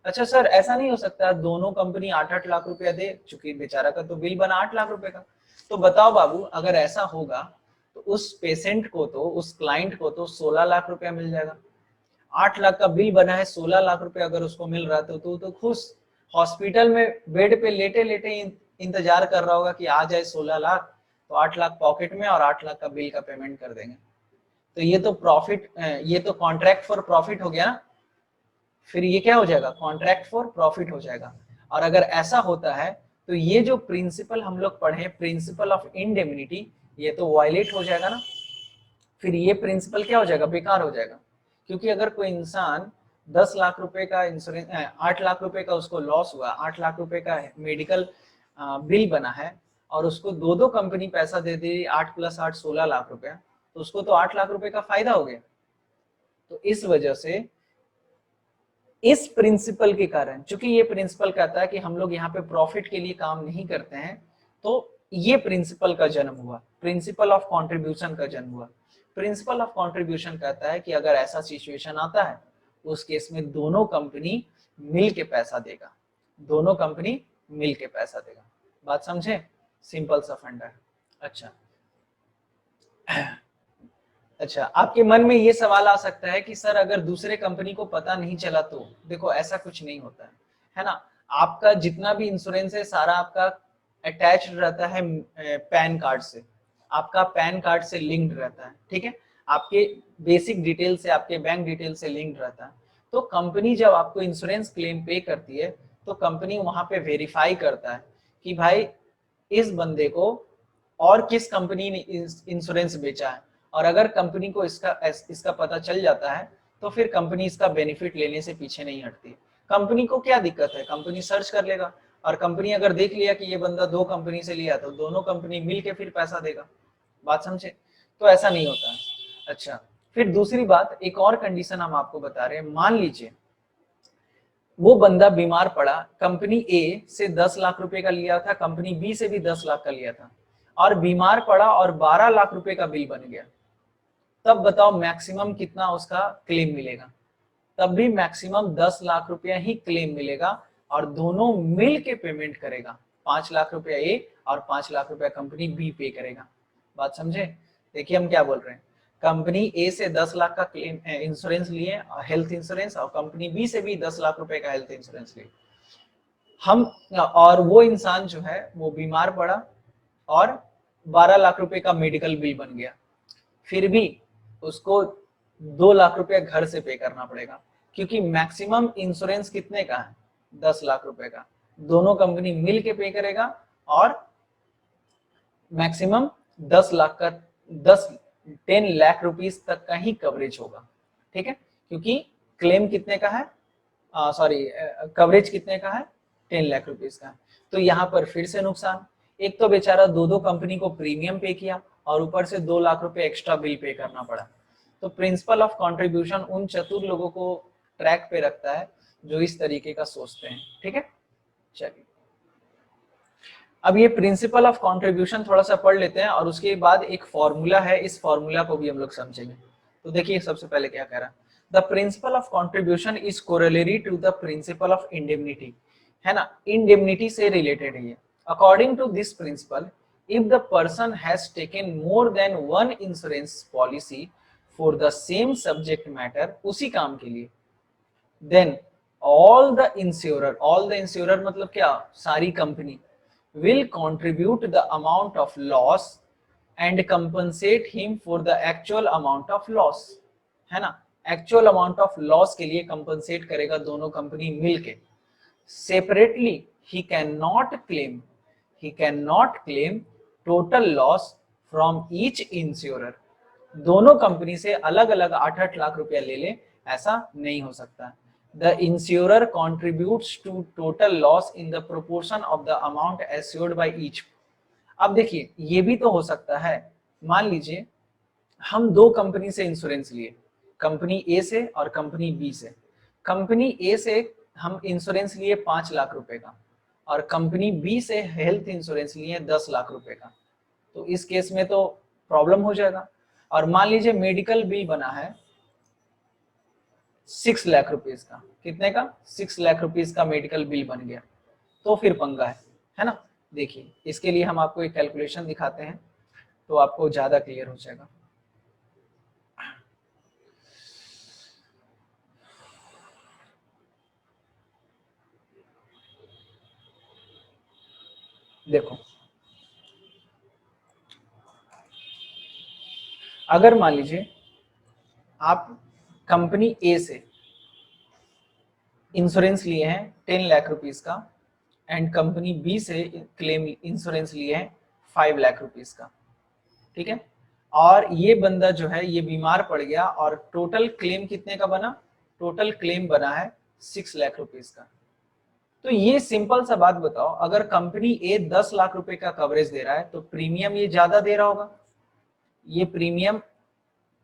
अच्छा सर, ऐसा नहीं हो सकता दोनों कंपनी 8-8 लाख रुपया दे, चूंकि बेचारा का तो बिल बना 8 लाख रुपए का। तो बताओ बाबू, अगर ऐसा होगा तो उस पेशेंट को तो, उस क्लाइंट को तो 16 लाख रुपया मिल जाएगा। 8 लाख का बिल बना है, 16 लाख रुपया अगर उसको मिल रहा है तो खुश, हॉस्पिटल में बेड पे लेटे लेटे इंतजार कर रहा होगा कि आ जाए 16 लाख, तो 8 लाख पॉकेट में और 8 लाख का बिल का पेमेंट कर देंगे। तो ये तो प्रॉफिट, ये तो कॉन्ट्रैक्ट फॉर प्रॉफिट हो गया ना। फिर ये क्या हो जाएगा, कॉन्ट्रैक्ट फॉर प्रॉफिट हो जाएगा। और अगर ऐसा होता है तो ये जो प्रिंसिपल हम लोग पढ़े, प्रिंसिपल ऑफ इंडेमनिटी, ये तो वायलेट हो जाएगा ना। फिर ये प्रिंसिपल क्या हो जाएगा, बेकार हो जाएगा। क्योंकि अगर कोई इंसान 10 लाख रुपए का इंश्योरेंस, 8 लाख रुपए का उसको लॉस हुआ, 8 लाख रुपए का मेडिकल बिल बना है और उसको दो दो कंपनी पैसा दे दी, 8 + 8 16 लाख रुपया, तो उसको तो 8 लाख रुपए का फायदा हो गया। तो इस वजह से, इस प्रिंसिपल के कारण, चूंकि ये प्रिंसिपल कहता है कि हम लोग यहाँ पे प्रॉफिट के लिए काम नहीं करते हैं, तो ये प्रिंसिपल का जन्म हुआ, प्रिंसिपल ऑफ कंट्रीब्यूशन का जन्म हुआ। प्रिंसिपल ऑफ कंट्रीब्यूशन कहता है कि अगर ऐसा सिचुएशन आता है उस केस में दोनों कंपनी मिल के पैसा देगा, दोनों कंपनी मिल के पैसा देगा। बात समझे? सिंपल सा फंडा है। अच्छा, आपके मन में ये सवाल आ सकता है कि सर अगर दूसरे कंपनी को पता नहीं चला तो? देखो ऐसा कुछ नहीं होता है ना। आपका जितना भी इंश्योरेंस है सारा आपका अटैच रहता है पैन कार्ड से, आपका पैन कार्ड से लिंक्ड रहता है, ठीक है, आपके बेसिक डिटेल से, आपके बैंक डिटेल से लिंक्ड रहता है। तो कंपनी जब आपको इंश्योरेंस क्लेम पे करती है तो कंपनी वहां पे वेरीफाई करता है कि भाई इस बंदे को और किस कंपनी ने इंश्योरेंस बेचा है, और अगर कंपनी को इसका पता चल जाता है तो फिर कंपनी इसका बेनिफिट लेने से पीछे नहीं हटती। कंपनी को क्या दिक्कत है, कंपनी सर्च कर लेगा, और कंपनी अगर देख लिया कि ये बंदा दो कंपनी से लिया तो दोनों कंपनी मिलके फिर पैसा देगा। बात समझे? तो ऐसा नहीं होता है। अच्छा, फिर दूसरी बात, एक और कंडीशन हम आपको बता रहे हैं। मान लीजिए वो बंदा बीमार पड़ा, कंपनी ए से 10 लाख रुपए का लिया था, कंपनी बी से भी 10 लाख का लिया था, और बीमार पड़ा और 12 लाख रुपए का बिल बन गया, तब बताओ मैक्सिमम कितना उसका क्लेम मिलेगा? तब भी मैक्सिमम 10 लाख रुपया ही क्लेम मिलेगा, और दोनों मिल के पेमेंट करेगा। 5 लाख रुपया ए और 5 लाख रुपया कंपनी बी पे करेगा। बात समझे? देखिए हम क्या बोल रहे हैं, कंपनी ए से 10 लाख का क्लेम इंश्योरेंस लिए, हेल्थ इंश्योरेंस, और कंपनी बी से भी 10 लाख रुपए का हेल्थ इंश्योरेंस लिए। हम, और वो इंसान जो है वो बीमार पड़ा और 12 लाख रुपए का मेडिकल बिल बन गया, फिर भी उसको 2 लाख रुपया घर से पे करना पड़ेगा, क्योंकि मैक्सिमम इंश्योरेंस कितने का है, 10 लाख रुपए का। दोनों कंपनी मिल के पे करेगा और मैक्सिमम 10 लाख का, 10 लाख रुपीस तक का ही कवरेज होगा, ठीक है, क्योंकि क्लेम कितने का है, सॉरी कवरेज कितने का है, 10 लाख रुपीस का है। तो यहाँ पर फिर से नुकसान, एक तो बेचारा दो दो कंपनी को प्रीमियम पे किया और ऊपर से 2 लाख रुपए एक्स्ट्रा बिल पे करना पड़ा। तो प्रिंसिपल ऑफ कंट्रीब्यूशन उन चतुर लोगों को ट्रैक पे रखता है जो इस तरीके का सोचते हैं, ठीक है। चलिए अब ये प्रिंसिपल ऑफ कंट्रीब्यूशन थोड़ा सा पढ़ लेते हैं और उसके बाद एक फॉर्मूला है, इस फॉर्मूला को भी हम लोग समझेंगे। तो देखिए सबसे पहले क्या कह रहा है, the principle of contribution is correlatory to the principle of indemnity, है ना, इंडेमनिटी से रिलेटेड है ये। According to this principle, if the person has taken more than one insurance policy for the same subject matter, उसी काम के लिए, देन ऑल द इंश्योरर मतलब क्या, सारी company, will contribute the amount of loss and compensate him for the actual amount of loss, है ना, एक्चुअल अमाउंट ऑफ लॉस के लिए कंपनसेट करेगा दोनों कंपनी मिलके। Separately he cannot claim total loss from each insurer, दोनों कंपनी से अलग अलग 8-8 लाख रुपया ले ले, ऐसा नहीं हो सकता। The insurer contributes to total loss in the proportion of the amount assured by each। अब देखिए ये भी तो हो सकता है, मान लीजिए हम दो कंपनी से इंश्योरेंस लिए, कंपनी ए से और कंपनी बी से। कंपनी ए से हम इंश्योरेंस लिए 5 लाख रुपए का और कंपनी बी से हेल्थ इंश्योरेंस लिए 10 लाख रुपए का, तो इस केस में तो प्रॉब्लम हो जाएगा। और मान लीजिए मेडिकल बिल बना है 6 लाख रुपीस का, कितने का, 6 लाख रुपीस का मेडिकल बिल बन गया, तो फिर पंगा है ना। देखिए इसके लिए हम आपको एक कैलकुलेशन दिखाते हैं तो आपको ज्यादा क्लियर हो जाएगा। देखो अगर मान लीजिए आप कंपनी ए से इंश्योरेंस लिए हैं 10 लाख रुपीस का एंड कंपनी बी से क्लेम इंश्योरेंस लिए हैं 5 लाख रुपीस का, ठीक है। और ये बंदा जो है ये बीमार पड़ गया और टोटल क्लेम कितने का बना, टोटल क्लेम बना है 6 लाख रुपीस का। तो ये सिंपल सा बात बताओ, अगर कंपनी ए 10 लाख रुपए का कवरेज दे रहा है तो प्रीमियम ये ज्यादा दे रहा होगा, ये प्रीमियम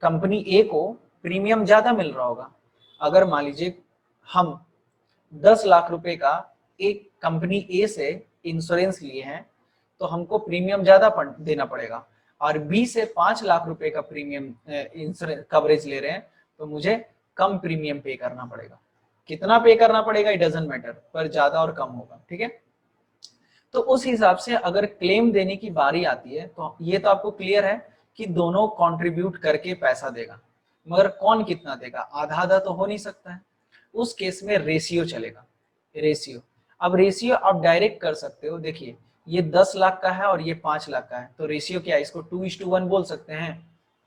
कंपनी ए को प्रीमियम ज्यादा मिल रहा होगा। अगर मान लीजिए हम 10 लाख रुपए का एक कंपनी ए से इंश्योरेंस लिए हैं तो हमको प्रीमियम ज्यादा देना पड़ेगा, और बी से 5 लाख रुपए का प्रीमियम इंश्योरेंस कवरेज ले रहे हैं तो मुझे कम प्रीमियम पे करना पड़ेगा। कितना पे करना पड़ेगा इट डजंट मैटर, पर ज्यादा और कम होगा, ठीक है। तो उस हिसाब से अगर क्लेम देने की बारी आती है तो ये तो आपको क्लियर है कि दोनों कंट्रीब्यूट करके पैसा देगा, मगर कौन कितना देगा, आधा आधा तो हो नहीं सकता है। उस केस में रेशियो चलेगा, रेशियो। अब रेशियो आप डायरेक्ट कर सकते हो, देखिए ये 10 लाख का है और ये 5 लाख का है, तो रेशियो क्या है, इसको 2:1 बोल सकते हैं,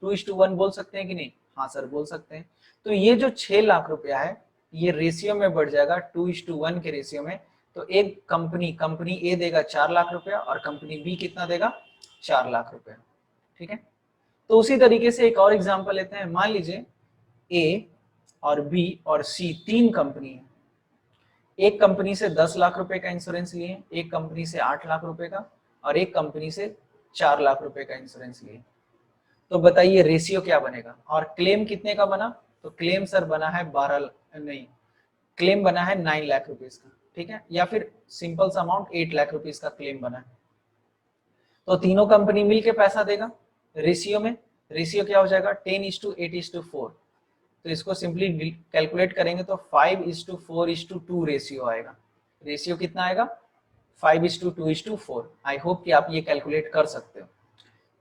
2:1 बोल सकते हैं कि नहीं, हाँ सर बोल सकते हैं। तो ये जो 6 लाख रुपया है ये रेशियो में बढ़ जाएगा 2:1 के रेशियो में। तो एक कंपनी ए देगा 4 लाख रुपया और कंपनी बी कितना देगा, 4 लाख रुपया, ठीक है। तो उसी तरीके से एक और एग्जांपल लेते हैं, मान लीजिए ए और बी और सी तीन कंपनी है, एक कंपनी से 10 लाख रुपए का इंश्योरेंस लिए, एक कंपनी से 8 लाख रुपए का और एक कंपनी से 4 लाख रुपए का इंश्योरेंस लिए। तो बताइए रेशियो क्या बनेगा और क्लेम कितने का बना, तो क्लेम सर बना है 12 नहीं, क्लेम बना है 9 लाख रुपीस का, ठीक है, या फिर सिंपल सा अमाउंट 8 लाख रुपीस का क्लेम बना है। तो तीनों कंपनी मिलके पैसा देगा रेशियो में, रेशियो क्या हो जाएगा 10:8:4। तो इसको सिंपली कैलकुलेट करेंगे तो 5:4:2 रेशियो आएगा। रेशियो कितना आएगा 5:2:4। आई होप कि आप ये कैलकुलेट कर सकते हो।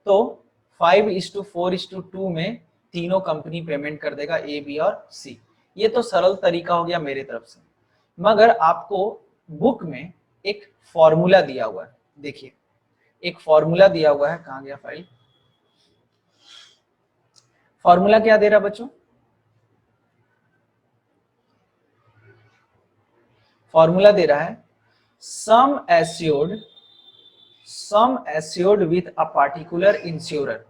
तो 5:4:2 में तीनों कंपनी पेमेंट कर देगा, ए बी और सी। ये तो सरल तरीका हो गया मेरे तरफ से, मगर आपको बुक में एक फॉर्मूला दिया हुआ है, देखिए एक फॉर्मूला दिया हुआ है, कहां गया फाइल, फॉर्मूला क्या दे रहा बच्चों, फॉर्मूला दे रहा है sum assured with a particular insurer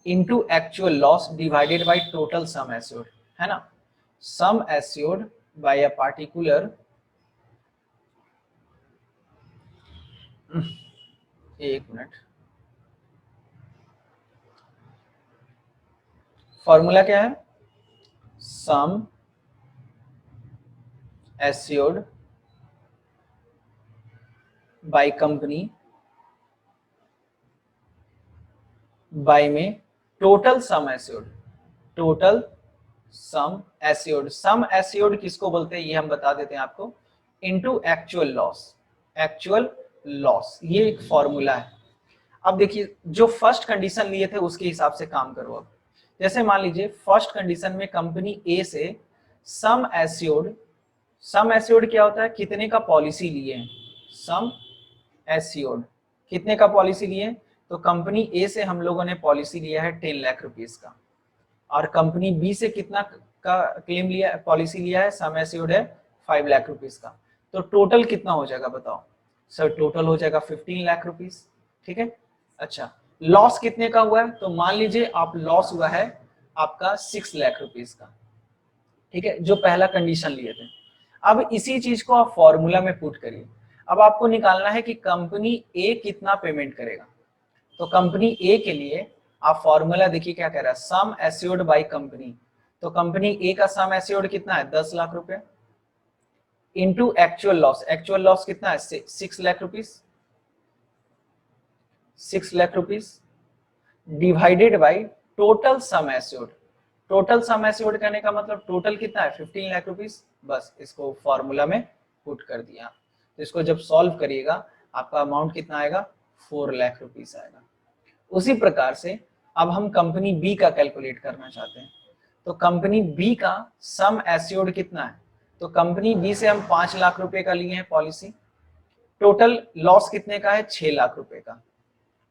into actual loss divided by total sum assured, है ना। Sum assured by a particular, एक मिनट, फॉर्मूला क्या है, sum assured by company by में total sum assured, total sum assured, sum assured किसको बोलते हैं ये हम बता देते हैं आपको, into actual loss, actual loss, ये एक फॉर्मूला है। अब देखिए जो फर्स्ट कंडीशन लिए थे उसके हिसाब से काम करो। अब जैसे मान लीजिए फर्स्ट कंडीशन में कंपनी ए से सम एश्योर्ड, सम एश्योर्ड क्या होता है, कितने का पॉलिसी लिए हैं, सम एश्योर्ड कितने का पॉलिसी लिए, तो कंपनी ए से हम लोगों ने पॉलिसी लिया है 10 लाख रुपीस का, और कंपनी बी से कितना का क्लेम लिया, पॉलिसी लिया है, सम एश्योर्ड है 5 लाख रुपीस का, तो टोटल कितना हो जाएगा बताओ सर, टोटल हो जाएगा 15 लाख रुपीस, ठीक है। अच्छा लॉस कितने का हुआ है, तो मान लीजिए आप लॉस हुआ है आपका 6 लाख रुपीस का, ठीक है, जो पहला कंडीशन लिए थे। अब इसी चीज को आप फॉर्मूला में पुट करिए। अब आपको निकालना है कि कंपनी ए कितना पेमेंट करेगा, तो कंपनी ए के लिए आप फॉर्मूला देखिए क्या कह रहा है, सम एश्योर्ड बाय कंपनी, तो कंपनी ए का सम एश्योर्ड कितना है 10 लाख रुपए, into actual loss, actual loss कितना है 6 lakh rupees, 6 lakh rupees divided by total sum assured, total sum assured करने का मतलब टोटल कितना है 15 लाख रुपीस, बस इसको फॉर्मूला में पुट कर दिया। तो इसको जब सॉल्व करिएगा आपका अमाउंट कितना आएगा 4 लाख रुपीस आएगा। उसी प्रकार से अब हम कंपनी बी का कैलकुलेट करना चाहते हैं, तो कंपनी बी का सम एश्योर्ड कितना है, तो कंपनी बी से हम 5 लाख रुपए का लिए हैं पॉलिसी, टोटल लॉस कितने का है 6 लाख रुपए का,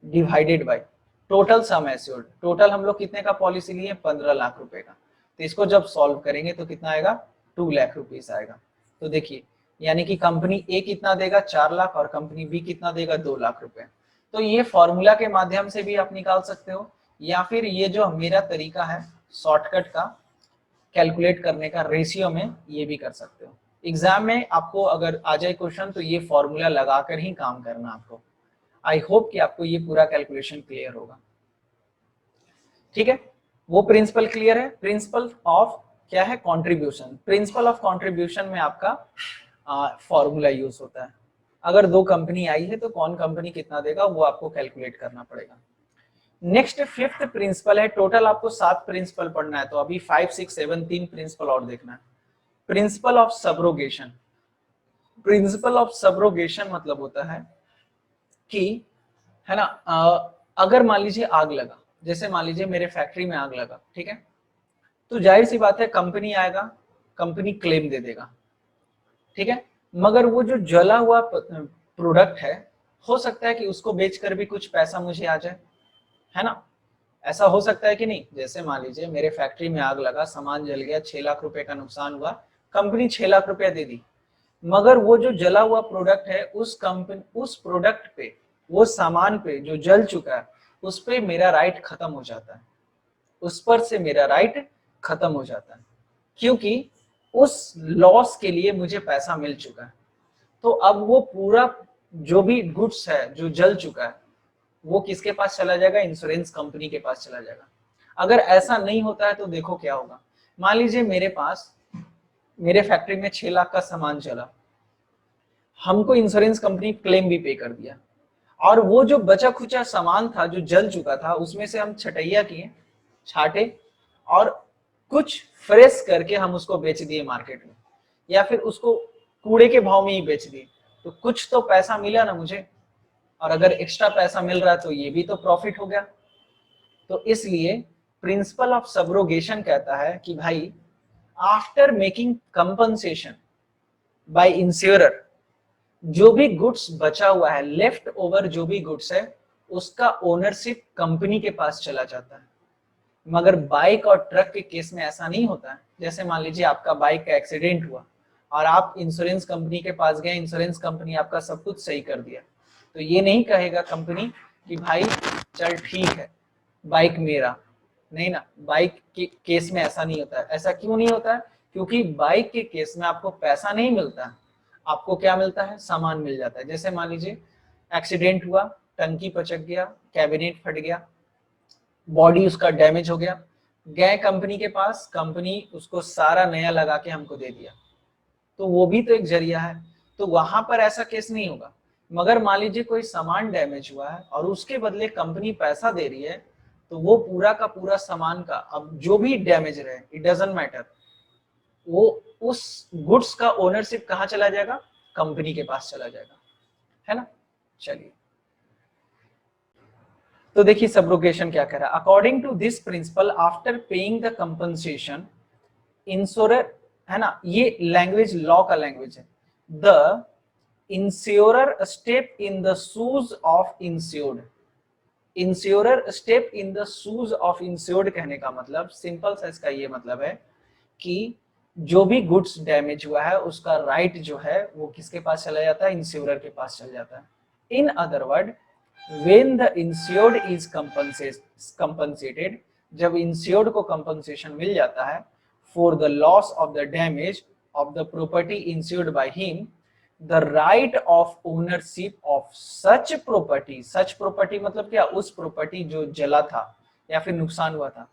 divided by total sum assured, total हम लोग कितने का पॉलिसी लिए 15 लाख रुपए का, तो इसको जब सॉल्व करेंगे तो कितना आएगा 2 लाख रुपीस आएगा। तो देखिए यानी कि कंपनी ए कितना देगा 4 लाख और कंपनी बी कितना देगा 2 लाख रुपए। तो ये फॉर्मूला के माध्यम से भी आप निकाल सकते हो, या फिर ये जो मेरा तरीका है शॉर्टकट का कैलकुलेट करने का रेशियो में, ये भी कर सकते हो। एग्जाम में आपको अगर आ जाए क्वेश्चन तो ये फॉर्मूला लगाकर ही काम करना आपको। आई होप कि आपको ये पूरा कैलकुलेशन क्लियर होगा, ठीक है। वो प्रिंसिपल क्लियर है, प्रिंसिपल ऑफ क्या है कंट्रीब्यूशन, प्रिंसिपल ऑफ कंट्रीब्यूशन में आपका फॉर्मूला यूज होता है। अगर दो कंपनी आई है तो कौन कंपनी कितना देगा वो आपको कैलकुलेट करना पड़ेगा। नेक्स्ट फिफ्थ प्रिंसिपल है, टोटल आपको 7 प्रिंसिपल पढ़ना है, तो अभी 5, 6, 7 3 प्रिंसिपल और देखना है। Principle of subrogation, principle of subrogation मतलब होता है कि है ना, अगर मान लीजिए आग लगा, जैसे मान लीजिए मेरे फैक्ट्री में आग लगा, ठीक है, तो जाहिर सी बात है कंपनी आएगा, कंपनी क्लेम दे देगा, ठीक है, मगर वो जो जला हुआ प्रोडक्ट है हो सकता है कि उसको बेचकर भी कुछ पैसा मुझे आ जाए, है ना, ऐसा हो सकता है कि नहीं। जैसे मान लीजिए मेरे फैक्ट्री में आग लगा, सामान जल गया, 6 लाख रुपए का नुकसान हुआ, कंपनी 6 लाख रुपया दे दी, मगर वो जो जला हुआ प्रोडक्ट है उस कंपनी, उस प्रोडक्ट पे, वो सामान पे जो जल चुका है उस पे मेरा राइट खत्म हो जाता है, उस पर से मेरा राइट खत्म हो जाता है, क्योंकि उस लॉस के लिए मुझे पैसा मिल चुका है। तो अब वो पूरा जो भी गुड्स है जो जल चुका है वो किसके पास चला जाएगा, इंश्योरेंस कंपनी के पास चला जाएगा। अगर ऐसा नहीं होता है तो देखो क्या होगा, मान लीजिए मेरे पास, मेरे फैक्ट्री में 6 लाख का सामान चला, हमको इंश्योरेंस कंपनी क्लेम भी पे कर दिया, और वो जो बचा खुचा सामान था जो जल चुका था उसमें से हम छटैया किए, छाटे, और कुछ फ्रेश करके हम उसको बेच दिए मार्केट में, या फिर उसको कूड़े के भाव में ही बेच दिए, तो कुछ तो पैसा मिला ना मुझे, और अगर एक्स्ट्रा पैसा मिल रहा है तो ये भी तो प्रॉफिट हो गया। तो इसलिए प्रिंसिपल ऑफ सबरोगेशन कहता है कि भाई after making compensation by insurer, जो भी गुड्स बचा हुआ है, लेफ्ट ओवर जो भी गुड्स है, उसका ओनरशिप कंपनी के पास चला जाता है। मगर बाइक और ट्रक के केस में ऐसा नहीं होता है। जैसे मान लीजिए आपका बाइक का एक्सीडेंट हुआ और आप इंश्योरेंस कंपनी के पास गए, इंश्योरेंस कंपनी आपका सब कुछ सही कर दिया, तो ये नहीं कहेगा कंपनी कि भाई चल ठीक है बाइक मेरा, नहीं ना, बाइक के केस में ऐसा नहीं होता है। ऐसा क्यों नहीं होता है, क्योंकि बाइक के केस में आपको पैसा नहीं मिलता है, आपको क्या मिलता है, सामान मिल जाता है। जैसे मान लीजिए एक्सीडेंट हुआ, टंकी पचक गया, कैबिनेट फट गया, बॉडी उसका डैमेज हो गया, गए कंपनी के पास, कंपनी उसको सारा नया लगा के हमको दे दिया, तो वो भी तो एक जरिया है। तो वहां पर ऐसा केस नहीं होगा। मगर मान लीजिए कोई सामान डैमेज हुआ है और उसके बदले कंपनी पैसा दे रही है, तो वो पूरा का पूरा सामान का अब जो भी डैमेज रहे, इट डजंट मैटर, वो उस गुड्स का ओनरशिप कहाँ चला जाएगा, कंपनी के पास चला जाएगा, है ना। चलिए, तो देखिए सब्रोगेशन क्या कह रहा है, according to this principle after paying the compensation insurer, है ना, ये लैंग्वेज लॉ का लैंग्वेज है, the insurer step in the shoes of insured, insurer step in the shoes of insured कहने का मतलब सिंपल सा इसका ये मतलब है कि जो भी गुड्स डैमेज हुआ है उसका राइट जो है वो किसके पास चला जाता है, इंश्योरर के पास चला जाता है। In other word, when the insured is compensated, जब इंश्योर्ड को कंपनसेशन मिल जाता है for the loss of the damage of the property insured by him, the right of ownership of such property, such property मतलब क्या, उस प्रॉपर्टी जो जला था या फिर नुकसान हुआ था,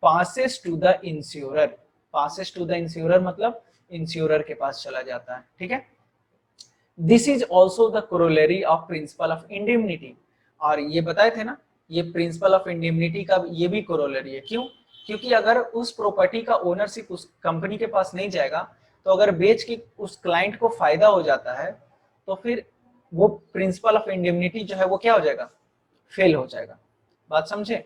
passes to the insurer, passes to the insurer मतलब इंश्योरर के पास चला जाता है, ठीक है। This is also the corollary of principle of indemnity, और ये बताए थे ना, ये प्रिंसिपल ऑफ इंडेमनिटी का ये भी कोरोलरी है, क्यों, क्योंकि अगर उस प्रॉपर्टी का ओनरशिप उस कंपनी के पास नहीं जाएगा, तो अगर बेच के उस क्लाइंट को फायदा हो जाता है तो फिर वो प्रिंसिपल ऑफ इंडेमनिटी जो है वो क्या हो जाएगा, फेल हो जाएगा। बात समझे।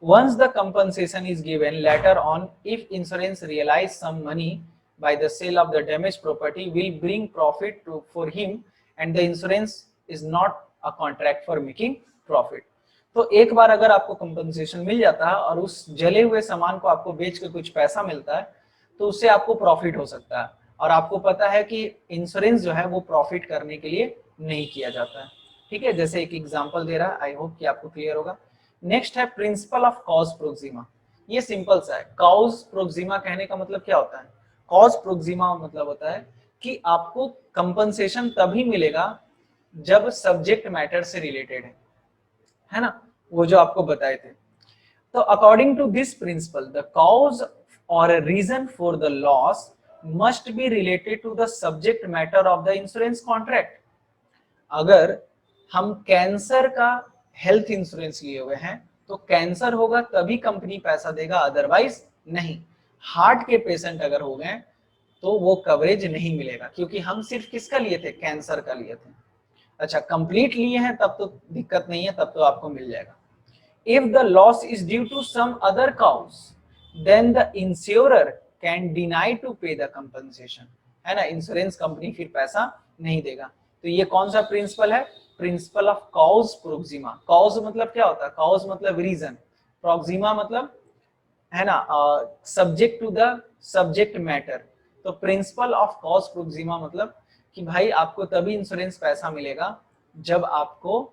Once the compensation is given later on, if insurance realize some money by the sale of the damaged property will bring profit for him, and the insurance is not a contract for making profit. तो एक बार अगर आपको कंपनसेशन मिल जाता है और उस जले हुए सामान को आपको बेच के कुछ पैसा मिलता है तो उससे आपको प्रॉफिट हो सकता है, और आपको पता है कि इंश्योरेंस जो है वो प्रॉफिट करने के लिए नहीं किया जाता है, ठीक है। जैसे एक एग्जांपल दे रहा है, आई होप कि आपको क्लियर होगा। नेक्स्ट है प्रिंसिपल ऑफ कॉज प्रोक्सिमा, ये सिंपल सा है। कॉज प्रोक्सिमा कहने का मतलब क्या होता है, कॉज प्रोक्सिमा मतलब होता है कि आपको कंपनसेशन तभी मिलेगा जब सब्जेक्ट मैटर से रिलेटेड है ना, वो जो आपको बताए थे। तो according to this principle the cause और reason for the loss must be related to the subject matter of the insurance contract. अगर हम कैंसर का हेल्थ इंश्योरेंस लिए हुए हैं तो कैंसर होगा तभी कंपनी पैसा देगा, अदरवाइज नहीं। हार्ट के पेशेंट अगर हो गए तो वो कवरेज नहीं मिलेगा, क्योंकि हम सिर्फ किसका लिए थे, कैंसर का लिए थे। अच्छा, कंप्लीट लिए हैं तब तो दिक्कत नहीं है, तब तो आपको मिल जाएगा। If the loss is due to some other cause then the insurer can deny to pay the compensation, है ना, इंश्योरेंस कंपनी फिर पैसा नहीं देगा। तो ये कौन सा प्रिंसिपल है, principal of cause Proxima. Cause मतलब क्या होता है, कॉज मतलब रीजन, प्रोक्सिमा मतलब है ना subject to the subject matter. तो प्रिंसिपल ऑफ कॉज प्रोक्सिमा मतलब कि भाई आपको तभी इंश्योरेंस पैसा मिलेगा जब आपको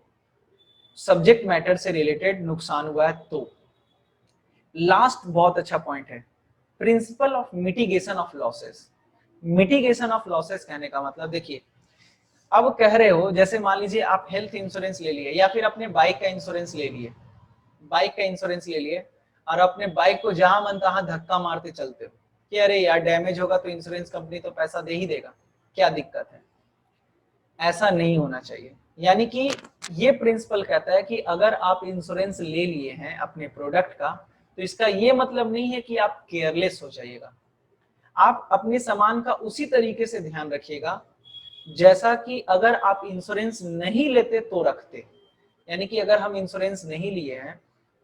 सब्जेक्ट मैटर से रिलेटेड नुकसान हुआ है। तो लास्ट बहुत अच्छा पॉइंट है, principal of mitigation of losses. Mitigation of losses कहने का मतलब देखिए, अब कह रहे हो जैसे मान लीजिए आप हेल्थ इंश्योरेंस ले लिए या फिर अपने बाइक का इंश्योरेंस ले लिए, बाइक का इंश्योरेंस ले लिए और अपने बाइक को जहां मन तहां धक्का मारते चलते हो कि अरे यार डैमेज होगा तो इंश्योरेंस कंपनी तो पैसा दे ही देगा, क्या दिक्कत है। ऐसा नहीं होना चाहिए। यानी कि ये प्रिंसिपल कहता है कि अगर आप इंश्योरेंस ले लिए हैं अपने प्रोडक्ट का तो इसका ये मतलब नहीं है कि आप केयरलेस हो जाइएगा। आप अपने सामान का उसी तरीके से ध्यान रखिएगा जैसा कि अगर आप इंश्योरेंस नहीं लेते तो रखते। यानी कि अगर हम इंश्योरेंस नहीं लिए हैं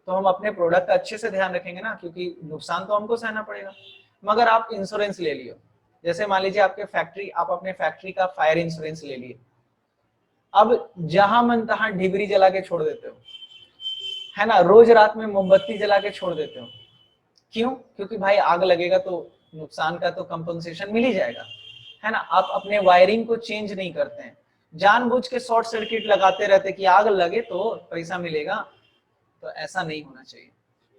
तो हम अपने प्रोडक्ट का अच्छे से ध्यान रखेंगे ना, क्योंकि नुकसान तो हमको सहना पड़ेगा। मगर आप इंश्योरेंस ले लियो, जैसे मान लीजिए आपके फैक्ट्री, आप अपने फैक्ट्री का फायर इंश्योरेंस ले लिए, अब जहां मन तहां डिबरी जला के छोड़ देते हो, है ना, रोज रात में मोमबत्ती जला के छोड़ देते हो, क्यों, क्योंकि भाई आग लगेगा तो नुकसान का तो कंपनसेशन मिल ही जाएगा, है ना। आप अपने वायरिंग को चेंज नहीं करते हैं, जानबूझ के शॉर्ट सर्किट लगाते रहते कि आग लगे तो पैसा मिलेगा, तो ऐसा नहीं होना चाहिए।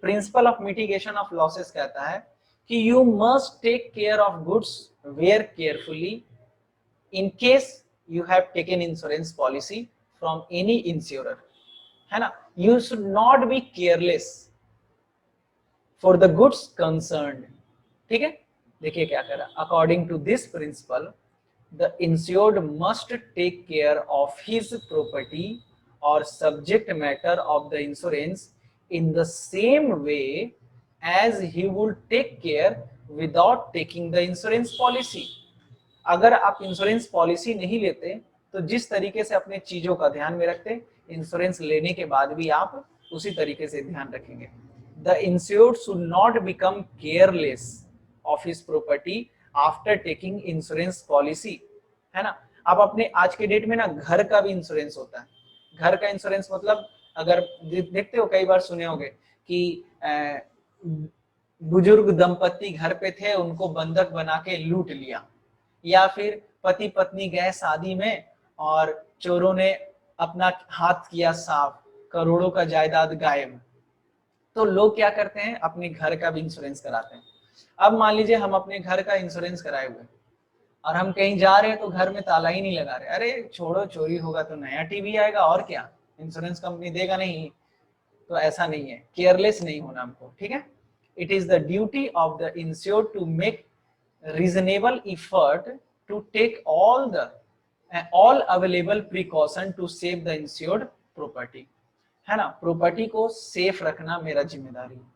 Principle of mitigation of losses कहता है कि you must take care of goods where carefully in case you have taken insurance policy from any insurer, है ना। You should not be careless for the goods concerned, ठीक है। देखिए क्या कह रहा है, according to this principle the insured must take care of his property और subject matter of the insurance in the same way as he would take care without taking the insurance policy. अगर आप इंश्योरेंस पॉलिसी नहीं लेते तो जिस तरीके से अपने चीजों का ध्यान में रखते, इंश्योरेंस लेने के बाद भी आप उसी तरीके से ध्यान रखेंगे. The insured should not become careless of his property after taking insurance policy, है ना. अब अपने आज के डेट में ना घर का भी इंश्योरेंस होता है. घर का इंश्योरेंस मतलब अगर देखते हो, कई बार सुने होंगे कि बुजुर्ग दंपति घर पे थे, उनको बंधक बना के लूट लिया, या फिर पति पत्नी गए शादी में और चोरों ने अपना हाथ किया साफ, करोड़ों का जायदाद गायब. तो लोग क्या करते हैं, अपने घर का भी इंश्योरेंस कराते हैं. अब मान लीजिए हम अपने घर का इंश्योरेंस कराए हुए और हम कहीं जा रहे हैं तो घर में ताला ही नहीं लगा रहे, अरे छोड़ो चोरी होगा तो नया टीवी आएगा और क्या, इंश्योरेंस कंपनी देगा नहीं. तो ऐसा नहीं है, केयरलेस नहीं होना हमको, ठीक है. It is the duty of the insured to make reasonable effort to take all available precaution to save the insured property, है ना. प्रॉपर्टी को सेफ रखना मेरा जिम्मेदारी है,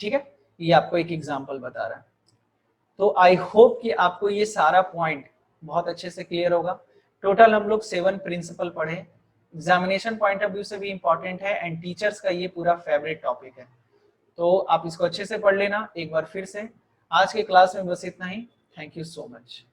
ठीक है. ये आपको एक एग्जांपल बता रहा है. तो आई होप कि आपको ये सारा पॉइंट बहुत अच्छे से क्लियर होगा. टोटल हम लोग 7 प्रिंसिपल पढ़े. एग्जामिनेशन पॉइंट ऑफ व्यू से भी इंपॉर्टेंट है एंड टीचर्स का ये पूरा फेवरेट टॉपिक है. तो आप इसको अच्छे से पढ़ लेना एक बार फिर से. आज के क्लास में बस इतना ही. Thank you so much.